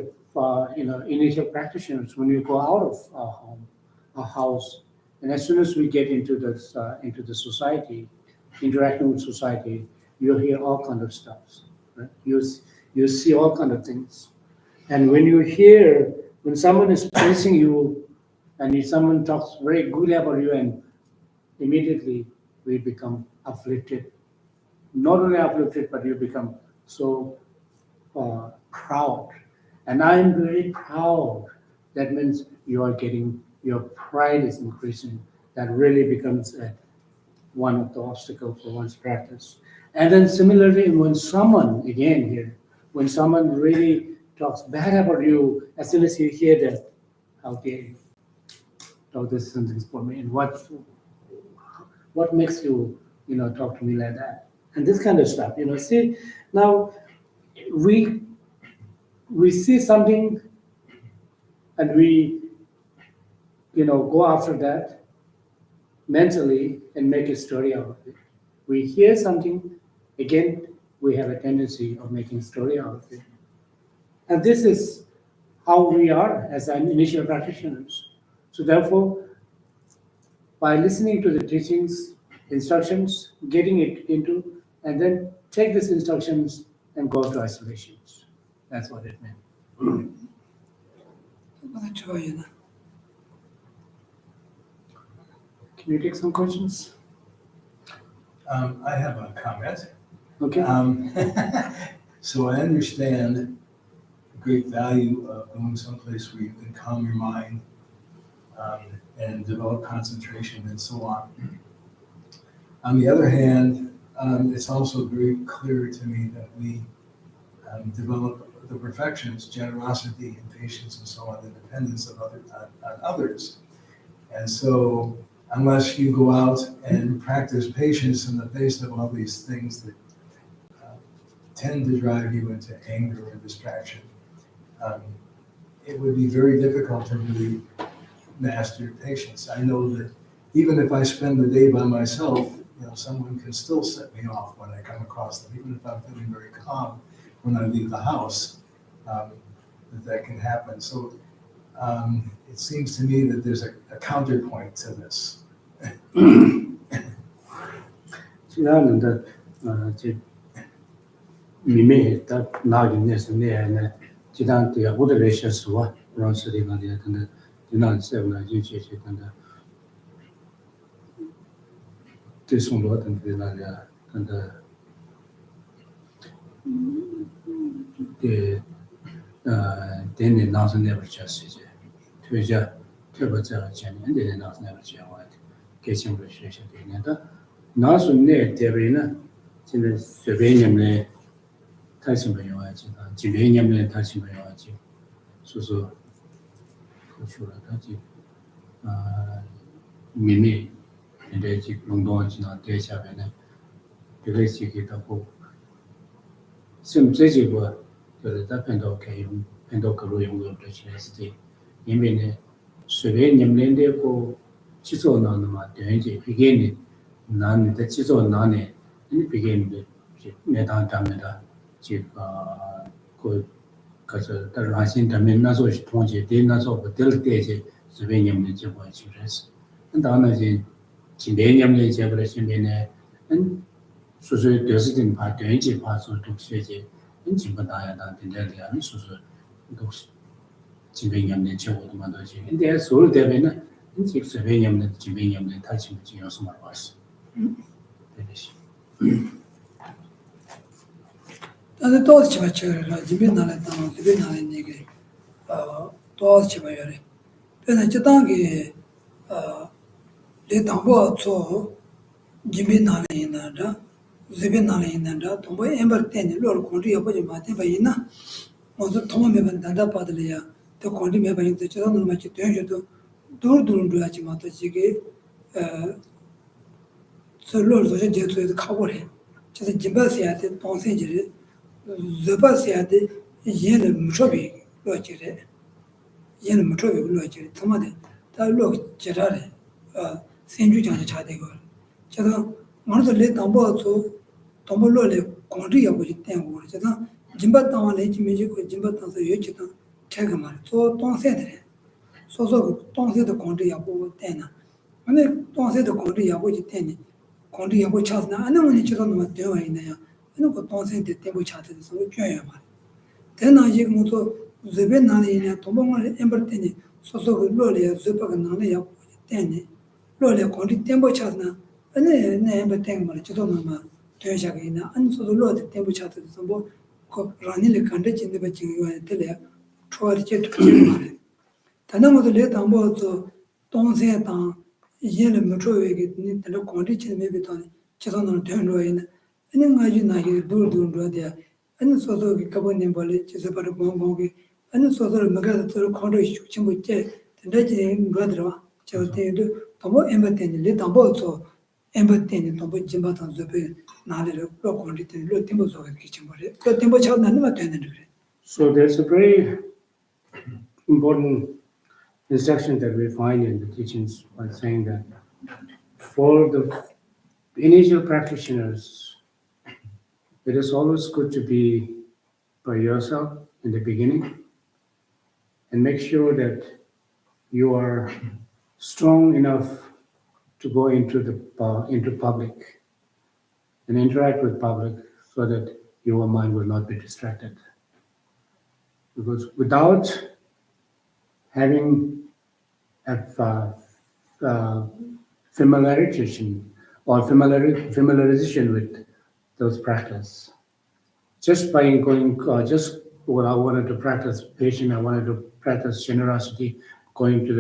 initial practitioners, when we go out of our home, our house, and as soon as we get into the society, interacting with society, you hear all kind of stuff. Right? You see all kind of things, and when someone is praising you, and if someone talks very good about you, and immediately we become afflicted. Not only uplifted, but you become so proud. And I'm very proud. That means your pride is increasing. That really becomes one of the obstacles for one's practice. And then similarly, when someone really talks bad about you, as soon as you hear that, how dare you? Oh, this is something for me. And what makes you, talk to me like that? And this kind of stuff, see, now we see something and we, go after that mentally and make a story out of it. We hear something, again, we have a tendency of making a story out of it. And this is how we are as initial practitioners. So therefore, by listening to the teachings, instructions, getting it into, and then take these instructions and go to isolations. That's what it meant. Can you take some questions? I have a comment. Okay. So I understand the great value of going someplace where you can calm your mind and develop concentration and so on. On the other hand, it's also very clear to me that we develop the perfections, generosity and patience and so on, the dependence of on others. And so unless you go out and practice patience in the face of all these things that tend to drive you into anger and distraction, it would be very difficult to really master patience. I know that even if I spend the day by myself, someone can still set me off when I come across them, even if I'm feeling very calm when I leave the house, that can happen. So it seems to me that there's a counterpoint to this. 지나는데 제 미매 딱 나긴네서 내에 지난때 모델레이션스와 브런스리가 되는데 지난 세븐나 유지했던데 대송로 된데 나야 근데 되네 나서 never just 이제 퇴자 퇴버자 전에 나서 never just 개심을 시작했는데 나서 내 대비는 现在随便念的太是没有啊，这个随便念的太是没有啊，就所说，我说了，他就秘密，现在就弄到就那底下边呢，这个是给他不，甚至这个就是他碰到可以用，碰到各路用的这些是的，因为呢，随便念的个制作那嘛，等于就毕竟呢，那你的制作那呢，你毕竟的就没当咱们的这个。可是，但是还是他们那时候是统计的，那时候不得了这些随便你们的结果确实是，那当然是今天你们的结果的身边呢，所以就是的怕短期怕说读学节，基本大家当等待的啊，你说都是今天你们的结果的嘛东西，你这所有这边呢，你这随便你们的，今天你们的，他基本上有什么关系？对不起。但是多起码吃了，这边拿来当，这边拿来那个，多起码有嘞。本来就当个，来当不做，这边拿来拿着，这边拿来拿着，同步一边点的，落了工资也不就嘛，对吧？那，我说同步没办单单把的了呀，这工资没办，就知道那么去短学都主要起码这几个，这落了这些接触的考过来，就是基本上的当成就是。热巴些的烟的没说别落起来，烟的没说别落起来，他妈的，他落接着的，先就讲的差这个，这个我这来当包做，当包落来工资也不去耽误了，这个金巴当完来就没去过，金巴当时有去当开个嘛，做当赛的人，所说当赛的工资也不耽呢，那当赛的工资也不去耽呢，工资也不差那，那我你知道那么对外那样。那个当时的店铺查的是我捐员嘛，但那些工作随便拿的呢，同胞我的一本店呢，说个落来随便个拿的也店呢，落来光的店铺查呢，那一本店嘛，就到那么捐下给呢，按说落的店铺查的什么，可让你来看着进那个经验的来，出来接触嘛的，但那我是来当包做当时当，现在没出来个，你等着光的进没被当，就到那捐出来呢。anh ngay ju na ki dur dur dia anh so so ki kabo ne bole che se par gong gong ki anh so so me ga so khon ro shu chim bu che de je ndo dra che te do to mo em te ni le ta bo so em te ni to bo jim ba ta zo pe na le lo khon ri te lo tim bo so ki chim bo le lo tim bo cha na ma te ne de. So there's a very important instruction that we find in the teachings by saying that for the initial practitioners, it is always good to be by yourself in the beginning and make sure that you are strong enough to go into public and interact with public so that your mind will not be distracted. Because without having a familiarization with those practice, just by going, just what I wanted to practice patience, I wanted to practice generosity, going to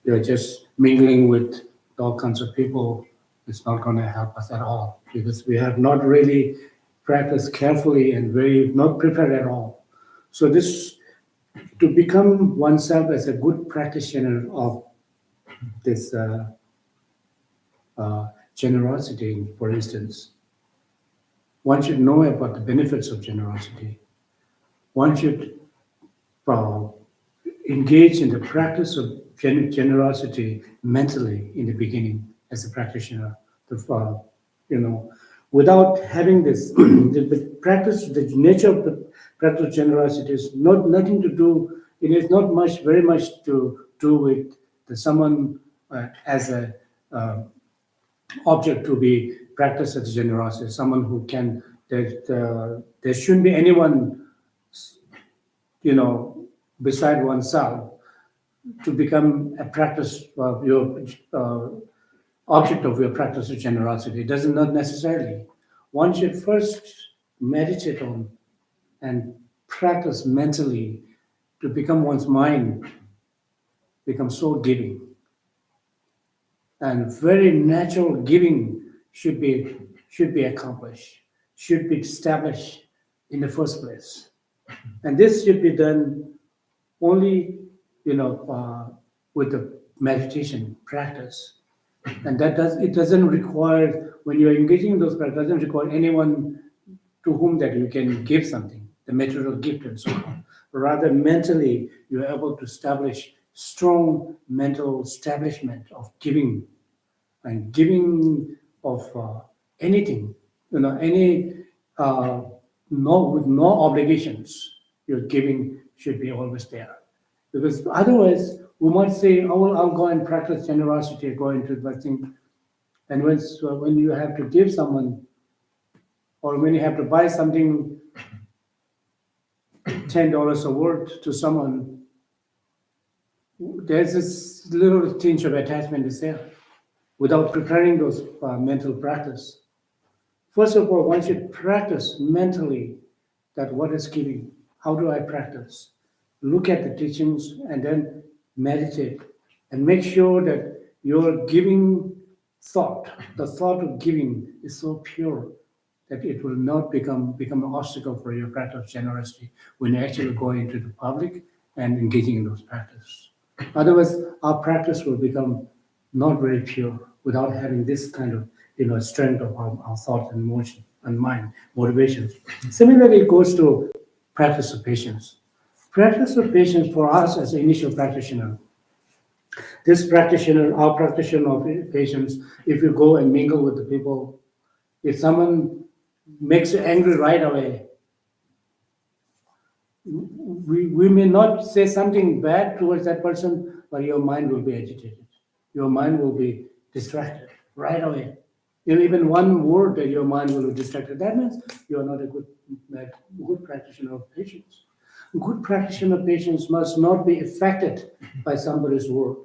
the, just mingling with all kinds of people, it's not going to help us at all because we have not really practiced carefully and not prepared at all. So to become oneself as a good practitioner of this generosity, for instance, one should know about the benefits of generosity. One should engage in the practice of generosity mentally in the beginning as a practitioner. Without having this, the nature of the practice of generosity is nothing to do. It is not very much to do with someone as a object to be practiced as generosity. Someone who can. There shouldn't be anyone, beside oneself to become a practice of your object of your practice of generosity. It doesn't not necessarily. One should first meditate on and practice mentally to become one's mind become so giving. And very natural giving should be accomplished, should be established in the first place. And this should be done only, with the meditation practice. And it doesn't require, when you're engaging in those practices, doesn't require anyone to whom that you can give something, the material gift and so on. Rather, mentally, you're able to establish strong mental establishment of giving, and giving of anything, any with no obligations. Your giving should be always there, because otherwise we might say, "Oh, I'll go and practice generosity, go into that thing," and when you have to give someone, or when you have to buy something $10 a word to someone, there's this little tinge of attachment is there, without preparing those mental practice. First of all, one should practice mentally that what is giving. How do I practice? Look at the teachings and then meditate and make sure that your giving thought, the thought of giving, is so pure that it will not become an obstacle for your practice of generosity when you actually go into the public and engaging in those practices. Otherwise, our practice will become not very pure without having this kind of strength of our thought and emotion and mind, motivations. Similarly, it goes to practice of patience. Practice of patience for us as an initial practitioner. Our practitioner of patience, if you go and mingle with the people, if someone makes you angry right away, we may not say something bad towards that person, but your mind will be agitated. Your mind will be distracted right away. Even one word that your mind will be distracted, that means you are not a good practitioner of patience. Good practitioner of patience must not be affected by somebody's word.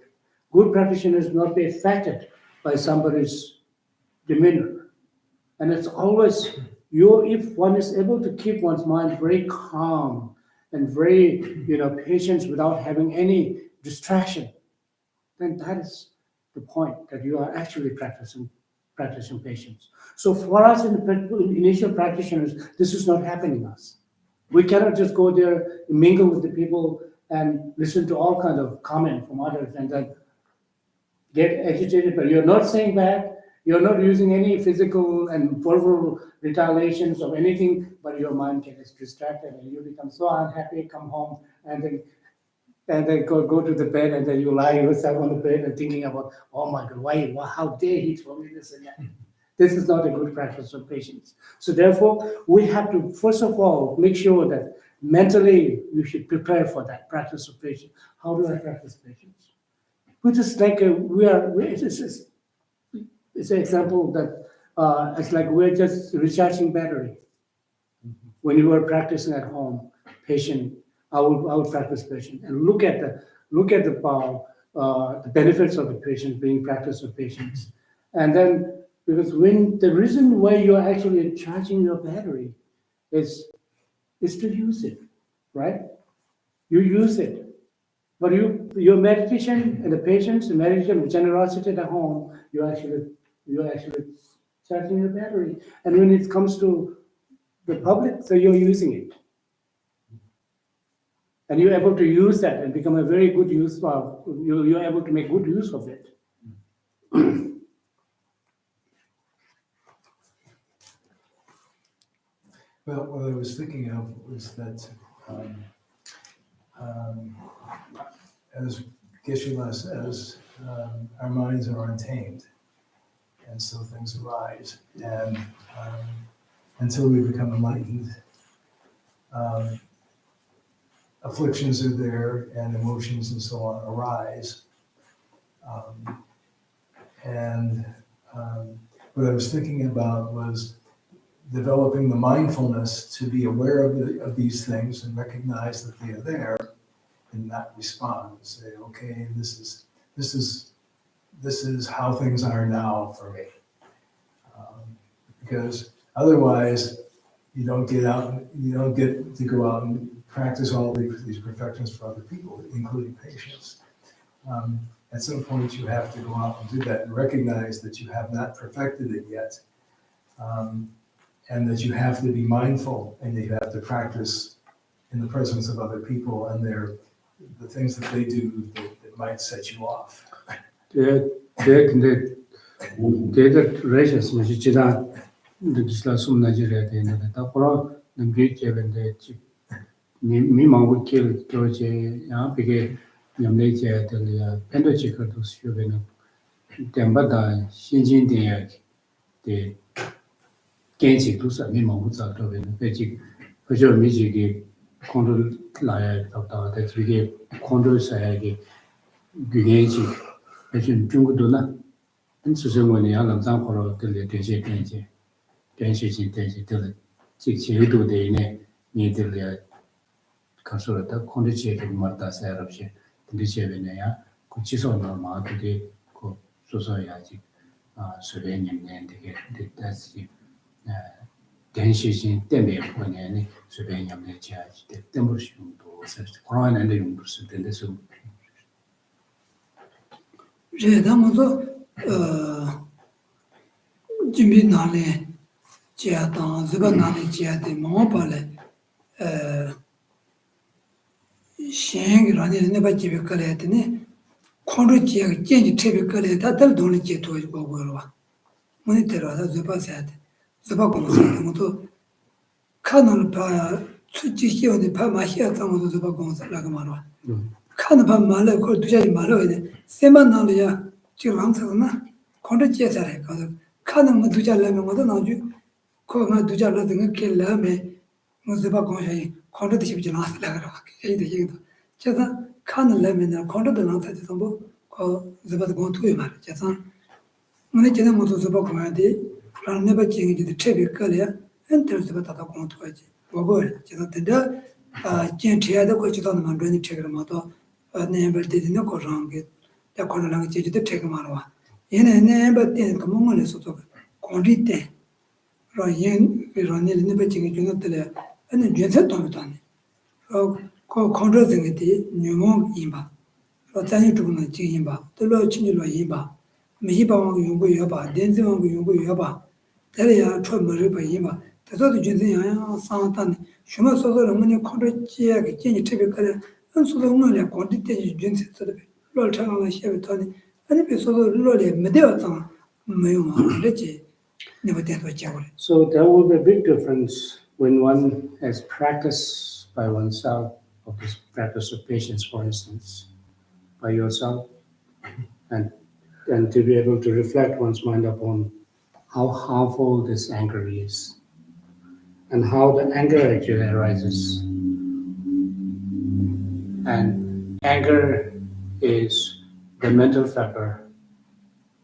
Good practitioners must not be affected by somebody's demeanor. And it's always if one is able to keep one's mind very calm and very patient without having any distraction, then that is the point that you are actually practicing patience. So for us initial practitioners, this is not happening us. We cannot just go there, mingle with the people, and listen to all kinds of comment from others, and then get agitated. But you're not saying that. You're not using any physical and verbal retaliations of anything, but your mind gets distracted, and you become so unhappy. Come home and then go to the bed, and then you lie yourself on the bed and thinking about, oh my God, how dare he tell me this and that. This is not a good practice of patience. So therefore, we have to, first of all, make sure that mentally you should prepare for that practice of patience. How do I practice patience? Which is like it's an example that it's like we're just recharging battery. When you are practicing at home, patient, I would practice patience and look at the benefits of the patience, being practice of patience, and then. Because when the reason why you're actually charging your battery is to use it, right? You use it. But your meditation and the patience, the meditation with generosity at home, you're actually charging your battery. And when it comes to the public, so you're using it. And you're able to use that and become a very good use of, you're able to make good use of it. Well, what I was thinking of was that as Geshe-la says, our minds are untamed, and so things arise. And until we become enlightened, afflictions are there, and emotions and so on arise. What I was thinking about was developing the mindfulness to be aware of these things and recognize that they are there, and not respond and say, okay, this is how things are now for me. Because otherwise you don't get to go out and practice all these perfections for other people, including patience. At some point, you have to go out and do that and recognize that you have not perfected it yet. And that you have to be mindful and that you have to practice in the presence of other people and the things that they do that might set you off. 근데 레이셔스 뭐지 지다 느끼스라 숨나지래 되는데 다 그런 능비 제ben데 미망고 길 교제 야 비게 염내제 들이야 펜더지커도 수요베는 템바다 신진대야 데 겐지도서 미망고자 도베는 베지 그저 미지기 콘도 라야 답다 대지게 콘도 사야기 규겐지 배신 중국도나 인수성원이 하나장 걸어 들려 되지 되지 된시지 되지 들 직제도 되네 니들이야 가서다 콘디지에 맞다 사야럽시 근데 제베네야 그 지소는 마들이 그 소소야지 수행님네 되게 됐다시 된시지 때문에 보내니 수행님네 지야지 때문에도 사실 코로나는 용도 쓸 때에서 제다모도 준비 나래 제다 저거 나래 제한테 뭐 발에 시행이라니 내가 집에 가야 되네 콘로 지역 젠지 집에 가야 다들 돈이 제토 보고 와 뭐니 들어서 저거 사야 돼 저거 공부하는 것도 카노를 봐 수지시원이 봐 마시아 땅으로 저거 공부하라고 말아 카노 봐 말을 걸 두자리 말어 돼 세만 나려야 지금 항상나 콘로 지역에 가서 카노 뭐 두자려면 것도 나주 그거 두자려는 게 길라면 무슨바 공사이 콘로도 싶지 않았다고 얘기도 얘기도 제가 칸을 내면 콘로도 나한테 전부 그 저번에 공투에 말이야 제가 오늘 제가 무슨 저번 공한테 그런 내가 지금도 트랩이 걸려 엔터에서 받다 공투하지 뭐고 제가 된다 진짜도 거기서 만드는 책을 마도 내가 되는 거랑 다 콘로랑 제주도 책 말아 얘네 내가 되는 거 뭔가를 써서 공리 때 라인 이런일 내가 지금 주는데 아니 괜찮다 도미다니 그 컨트롤링이 뉴몬 임바 어떤 주는 지임바 들로 친구로 임바 미바왕 용고 여바 덴즈왕 용고 여바 대래야 처음으로 봐 임바 대서도 진짜야 상탄 슈마 소소를 뭐니 컨트롤 지역에 진이 특별히 한 소소 뭐냐 콘디티 진짜도 롤 차가가 시험했더니 아니 배소도 롤에 메데었다 매우 그랬지 내가 대도 지역을 So there will be a big difference when one has practice by oneself, of this practice of patience, for instance, by yourself, and to be able to reflect one's mind upon how harmful this anger is, and how the anger actually arises. And anger is the mental factor,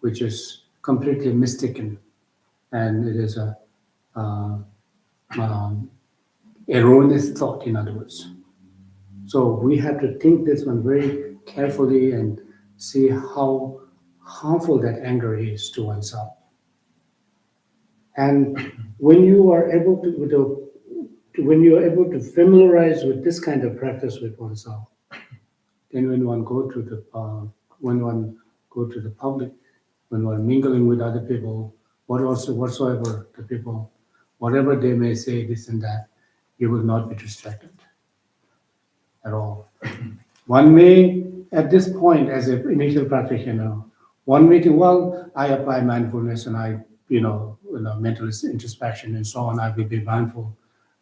which is completely mistaken, and it is a erroneous thought, in other words. So we have to think this one very carefully and see how harmful that anger is to oneself. And when you are able to familiarize with this kind of practice with oneself, then when one go to the public, when one mingling with other people, whatsoever the people, whatever they may say, this and that, you will not be distracted at all. One may, at this point, as an initial practitioner, one may think, well, I apply mindfulness and I, mental introspection and so on, I will be mindful.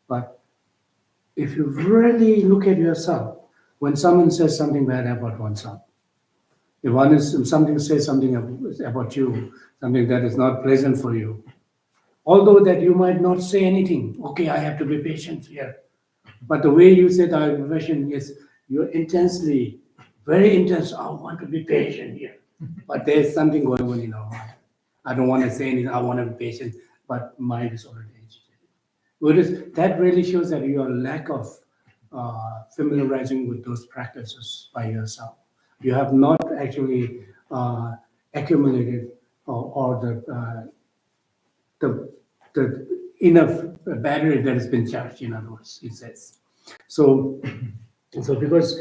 But if you really look at yourself, when someone says something bad about oneself, if something says something about you, something that is not pleasant for you, although that you might not say anything, okay, I have to be patient here. But the way you say the patient is, you're intensely, very intense, I want to be patient here. But there's something going on in our mind. I don't want to say anything, I want to be patient, but mind is already agitated. That really shows that your lack of familiarizing with those practices by yourself. You have not actually accumulated or the enough battery that has been charged, in other words, it says. So because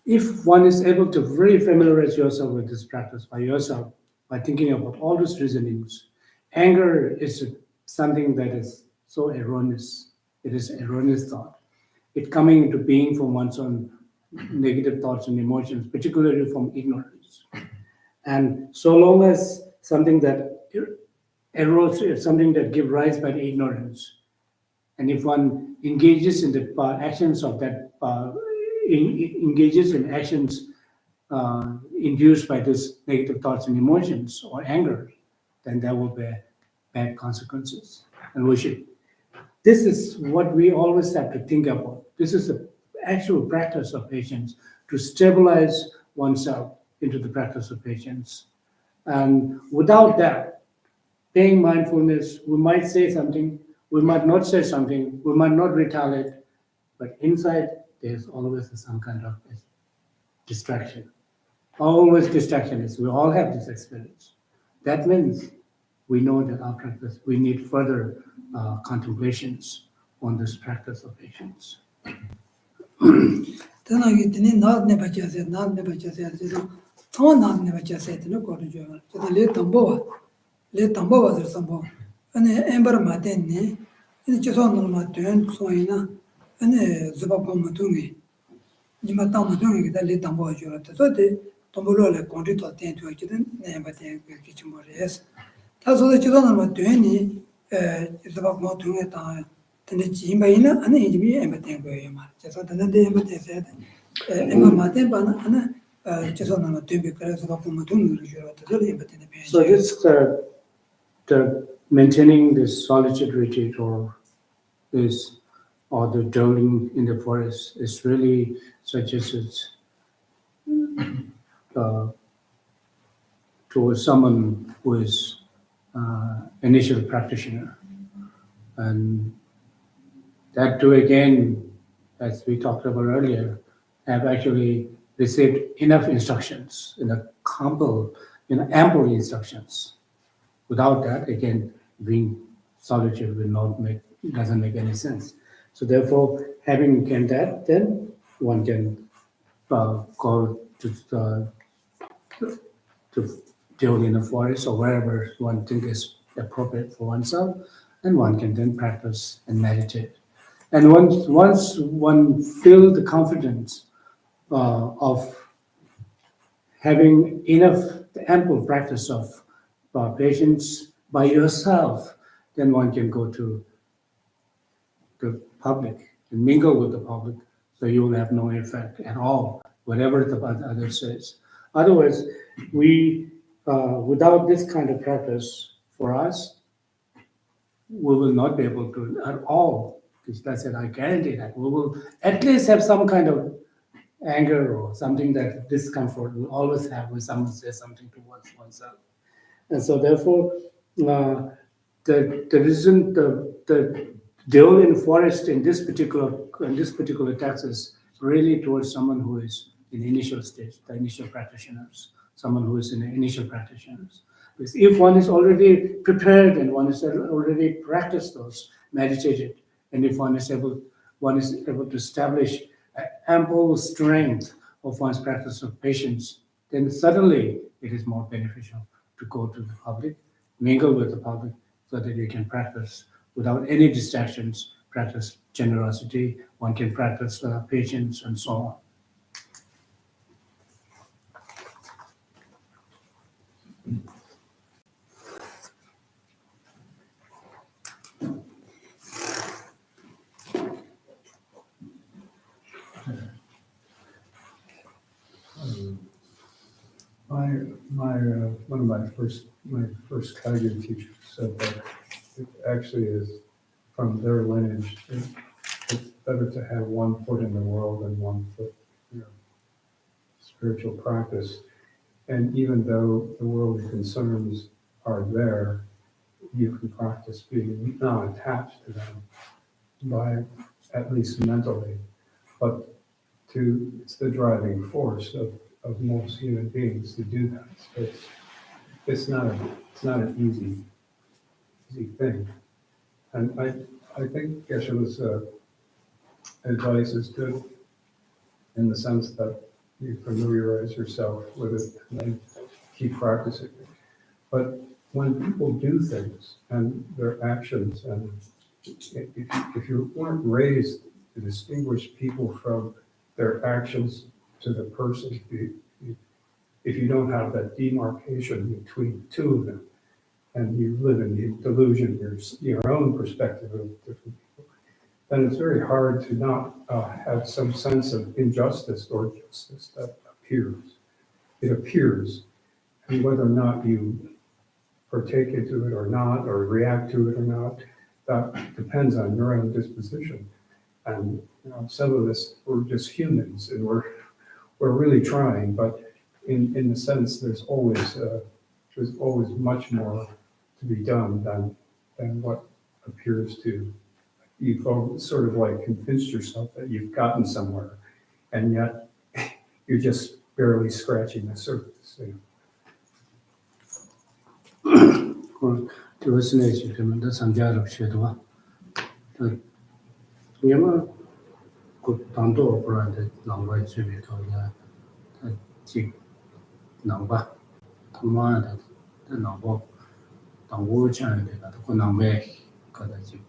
if one is able to really familiarize yourself with this practice by yourself, by thinking about all those reasonings, anger is something that is so erroneous. It is erroneous thought. It coming into being from one's own negative thoughts and emotions, particularly from ignorance. And so long as something that erodes, something that gives rise by the ignorance, and if one engages in the actions of that, engages in actions induced by this negative thoughts and emotions or anger, then there will be bad consequences. And we should, this is what we always have to think about. This is the actual practice of patience, to stabilize oneself into the practice of patience. And without that, paying mindfulness, we might say something, we might not say something, we might not retaliate, but inside there's always some kind of distraction. Always distraction is, we all have this experience. That means we know that our practice, we need further contemplations on this practice of patience. Tanagi tini naad ne bachase, naad ne bachase, jino thon naad ne bachase, tino kodu jo. Jino le tambo wa zir sambo. Ane ember maten ne, ane chiso norma tuen soina, ane zuba po matungi. Nima tang matungi kita le tambo wa jo. Taso de tambo lo le kondi to ten tuwa chidan, ne ember ten kichimbo res. Taso de chiso norma tuen ni, zuba po matungi tang, tene jimba ina, ane injibi ember ten goyo yamar. Chiso tene de ember ten se, ember maten pa na, ane chiso norma tuen bi kare zuba po matungi jo. Taso de ember ten pe. So this the maintaining this solitude retreat or the dwelling in the forest is really suggested towards someone who is initial practitioner, and that too again, as we talked about earlier, have actually received enough instructions ample instructions. Without that, again, being solitude doesn't make any sense. So therefore, having gained that, then one can go to deal in the forest or wherever one thinks is appropriate for oneself, and one can then practice and meditate. And once one feels the confidence of having enough ample practice of patience by yourself, then one can go to the public and mingle with the public, so you will have no effect at all, whatever the other says. Otherwise, without this kind of practice for us, we will not be able to at all. Because that's it, I guarantee that we will at least have some kind of anger or something, that discomfort we always have when someone says something towards oneself. And so therefore, the reason the deal in forest in this particular text is really towards someone who is in initial stage, the initial practitioners, someone who is in the initial practitioners. Because if one is already prepared and one is already practiced those, meditated, and if one is able to establish ample strength of one's practice of patience, then suddenly it is more beneficial to go to the public, mingle with the public, so that you can practice without any distractions, practice generosity, one can practice patience, and so on. One of my first Kaigen teachers said that it actually is from their lineage. It's better to have one foot in the world than one foot, spiritual practice. And even though the worldly concerns are there, you can practice being not attached to them by at least mentally, but it's the driving force of most human beings to do that. So it's not an easy thing. And I think Geshe-la's advice is good in the sense that you familiarize yourself with it and then keep practicing it. But when people do things and their actions, and if you weren't raised to distinguish people from their actions to the person, if you don't have that demarcation between the two of them, and you live in the delusion, your own perspective of different people, then it's very hard to not have some sense of injustice or justice that appears. It appears, and whether or not you partake into it or not, or react to it or not, that depends on your own disposition. And some of us, we're just humans, and we're really trying, but in the sense, there's always much more to be done than what appears to. You've sort of like convinced yourself that you've gotten somewhere, and yet you're just barely scratching the surface. 그것은 지금 상자로 시도와 또 영어 그 단도 브랜드 나와의 주비도야 지 나와 통화하다 나와 당고 전에가 그 나와 그다지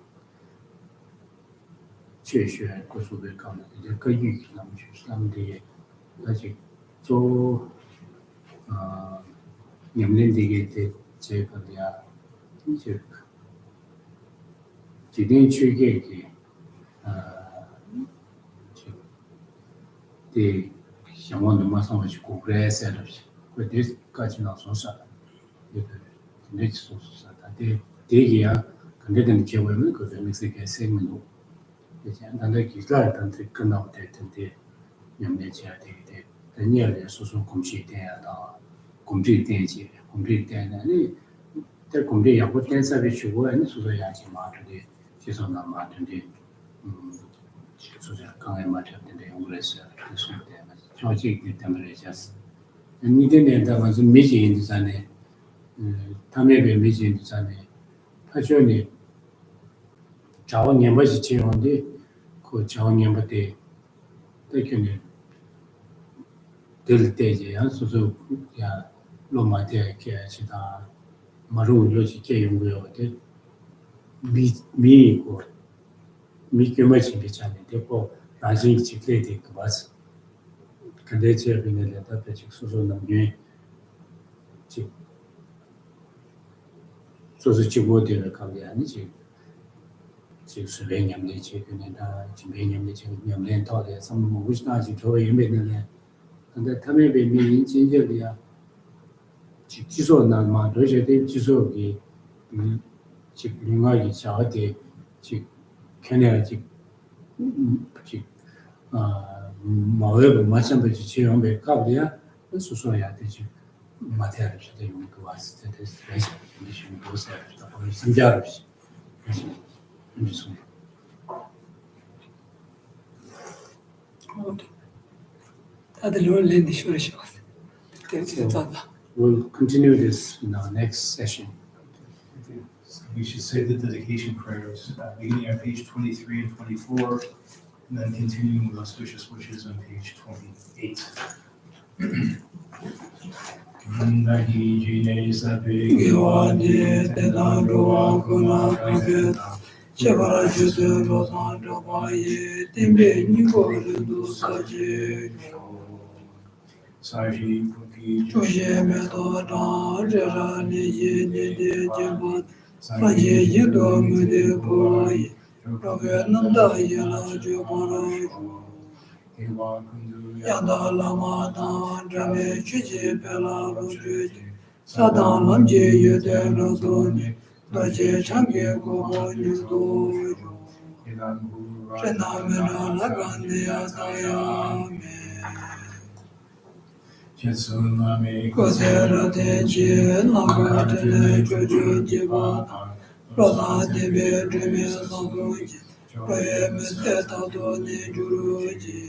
确学过数位高的这个语言那么去他们的那些做年龄的这个呀这个决定去给的相关的马上去国外塞了去，或者搞起那种啥的，这个那种啥的，这个呀，肯定跟结婚那个没是个什么路。但是其他人是跟到的，人家家的，人家来说公司店啊，到公司店去，公司店呢，你在公司也不店上面去过，你说也去买的，就说那买的，就是刚才买的，我来说，说的，交际的他们来讲是，你的呢，他们是没钱的在呢，他们也没钱的在呢，他说你。자원 년바지 채용인데 그 자원 년바 때 때에는 될 때지 한수수 야 로마대 계시다 마루 요지 개용고요 때 미고 미교마치 비ቻ네 되고 나중에 직례 되고 맞아 근데 제가 그냥 답변 수수 남녀 지 소소 지고되는 감이 아니지就是每年的这个年他每年的这个年到的什么五十大几头也没能来，但他们被民营经济的呀，技术那嘛，而且对技术的，这另外一小的，这看来这毛也不马上被去채용被搞的呀，那所说呀的就马太的是用个瓦斯的是来想，你去多少的，或者增加了些。We'll continue this in our next session. We should say the dedication prayers, beginning on page 23 and 24, and then continuing with auspicious wishes on page 28. Nahi jine sabi giwadi tedan ruwa kuna kageta Chebara jusu rosan dobaye tembe niko ludu saji Saji kuki choshe meto dan jera niye nide jebat Saji yido mude kuwaye Roge nanda yela jubara Yanda lama dan jame chuji pela rujuji Sadan lamje yude razoni Daje change gobo nyudo Chenamena lagande atayame Chetsuname kozera teche Nagatene chocho jibata Rosa debe drime sanguji Roye meste tato ne juruji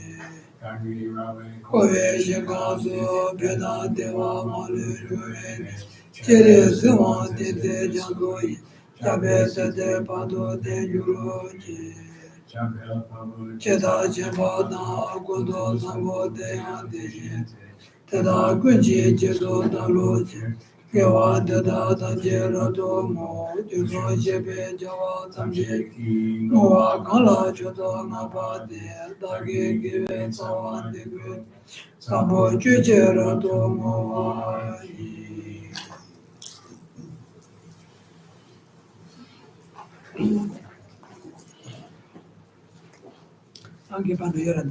Koye shikazu peda dewa malu jureme Chere sewa tete jangoyi Chabe sete pado te juroji Cheta Cheba Na Agodo Sambo Deyan Deyin Tada Kunji Jedo Daloji Gewa Dada Danjera Domo Judo Jebe Jawa Tamje Moa Kala Chodo Ngapade Dagi Give Sawan Degwe Sambo Jujera Domo Anche quando io ero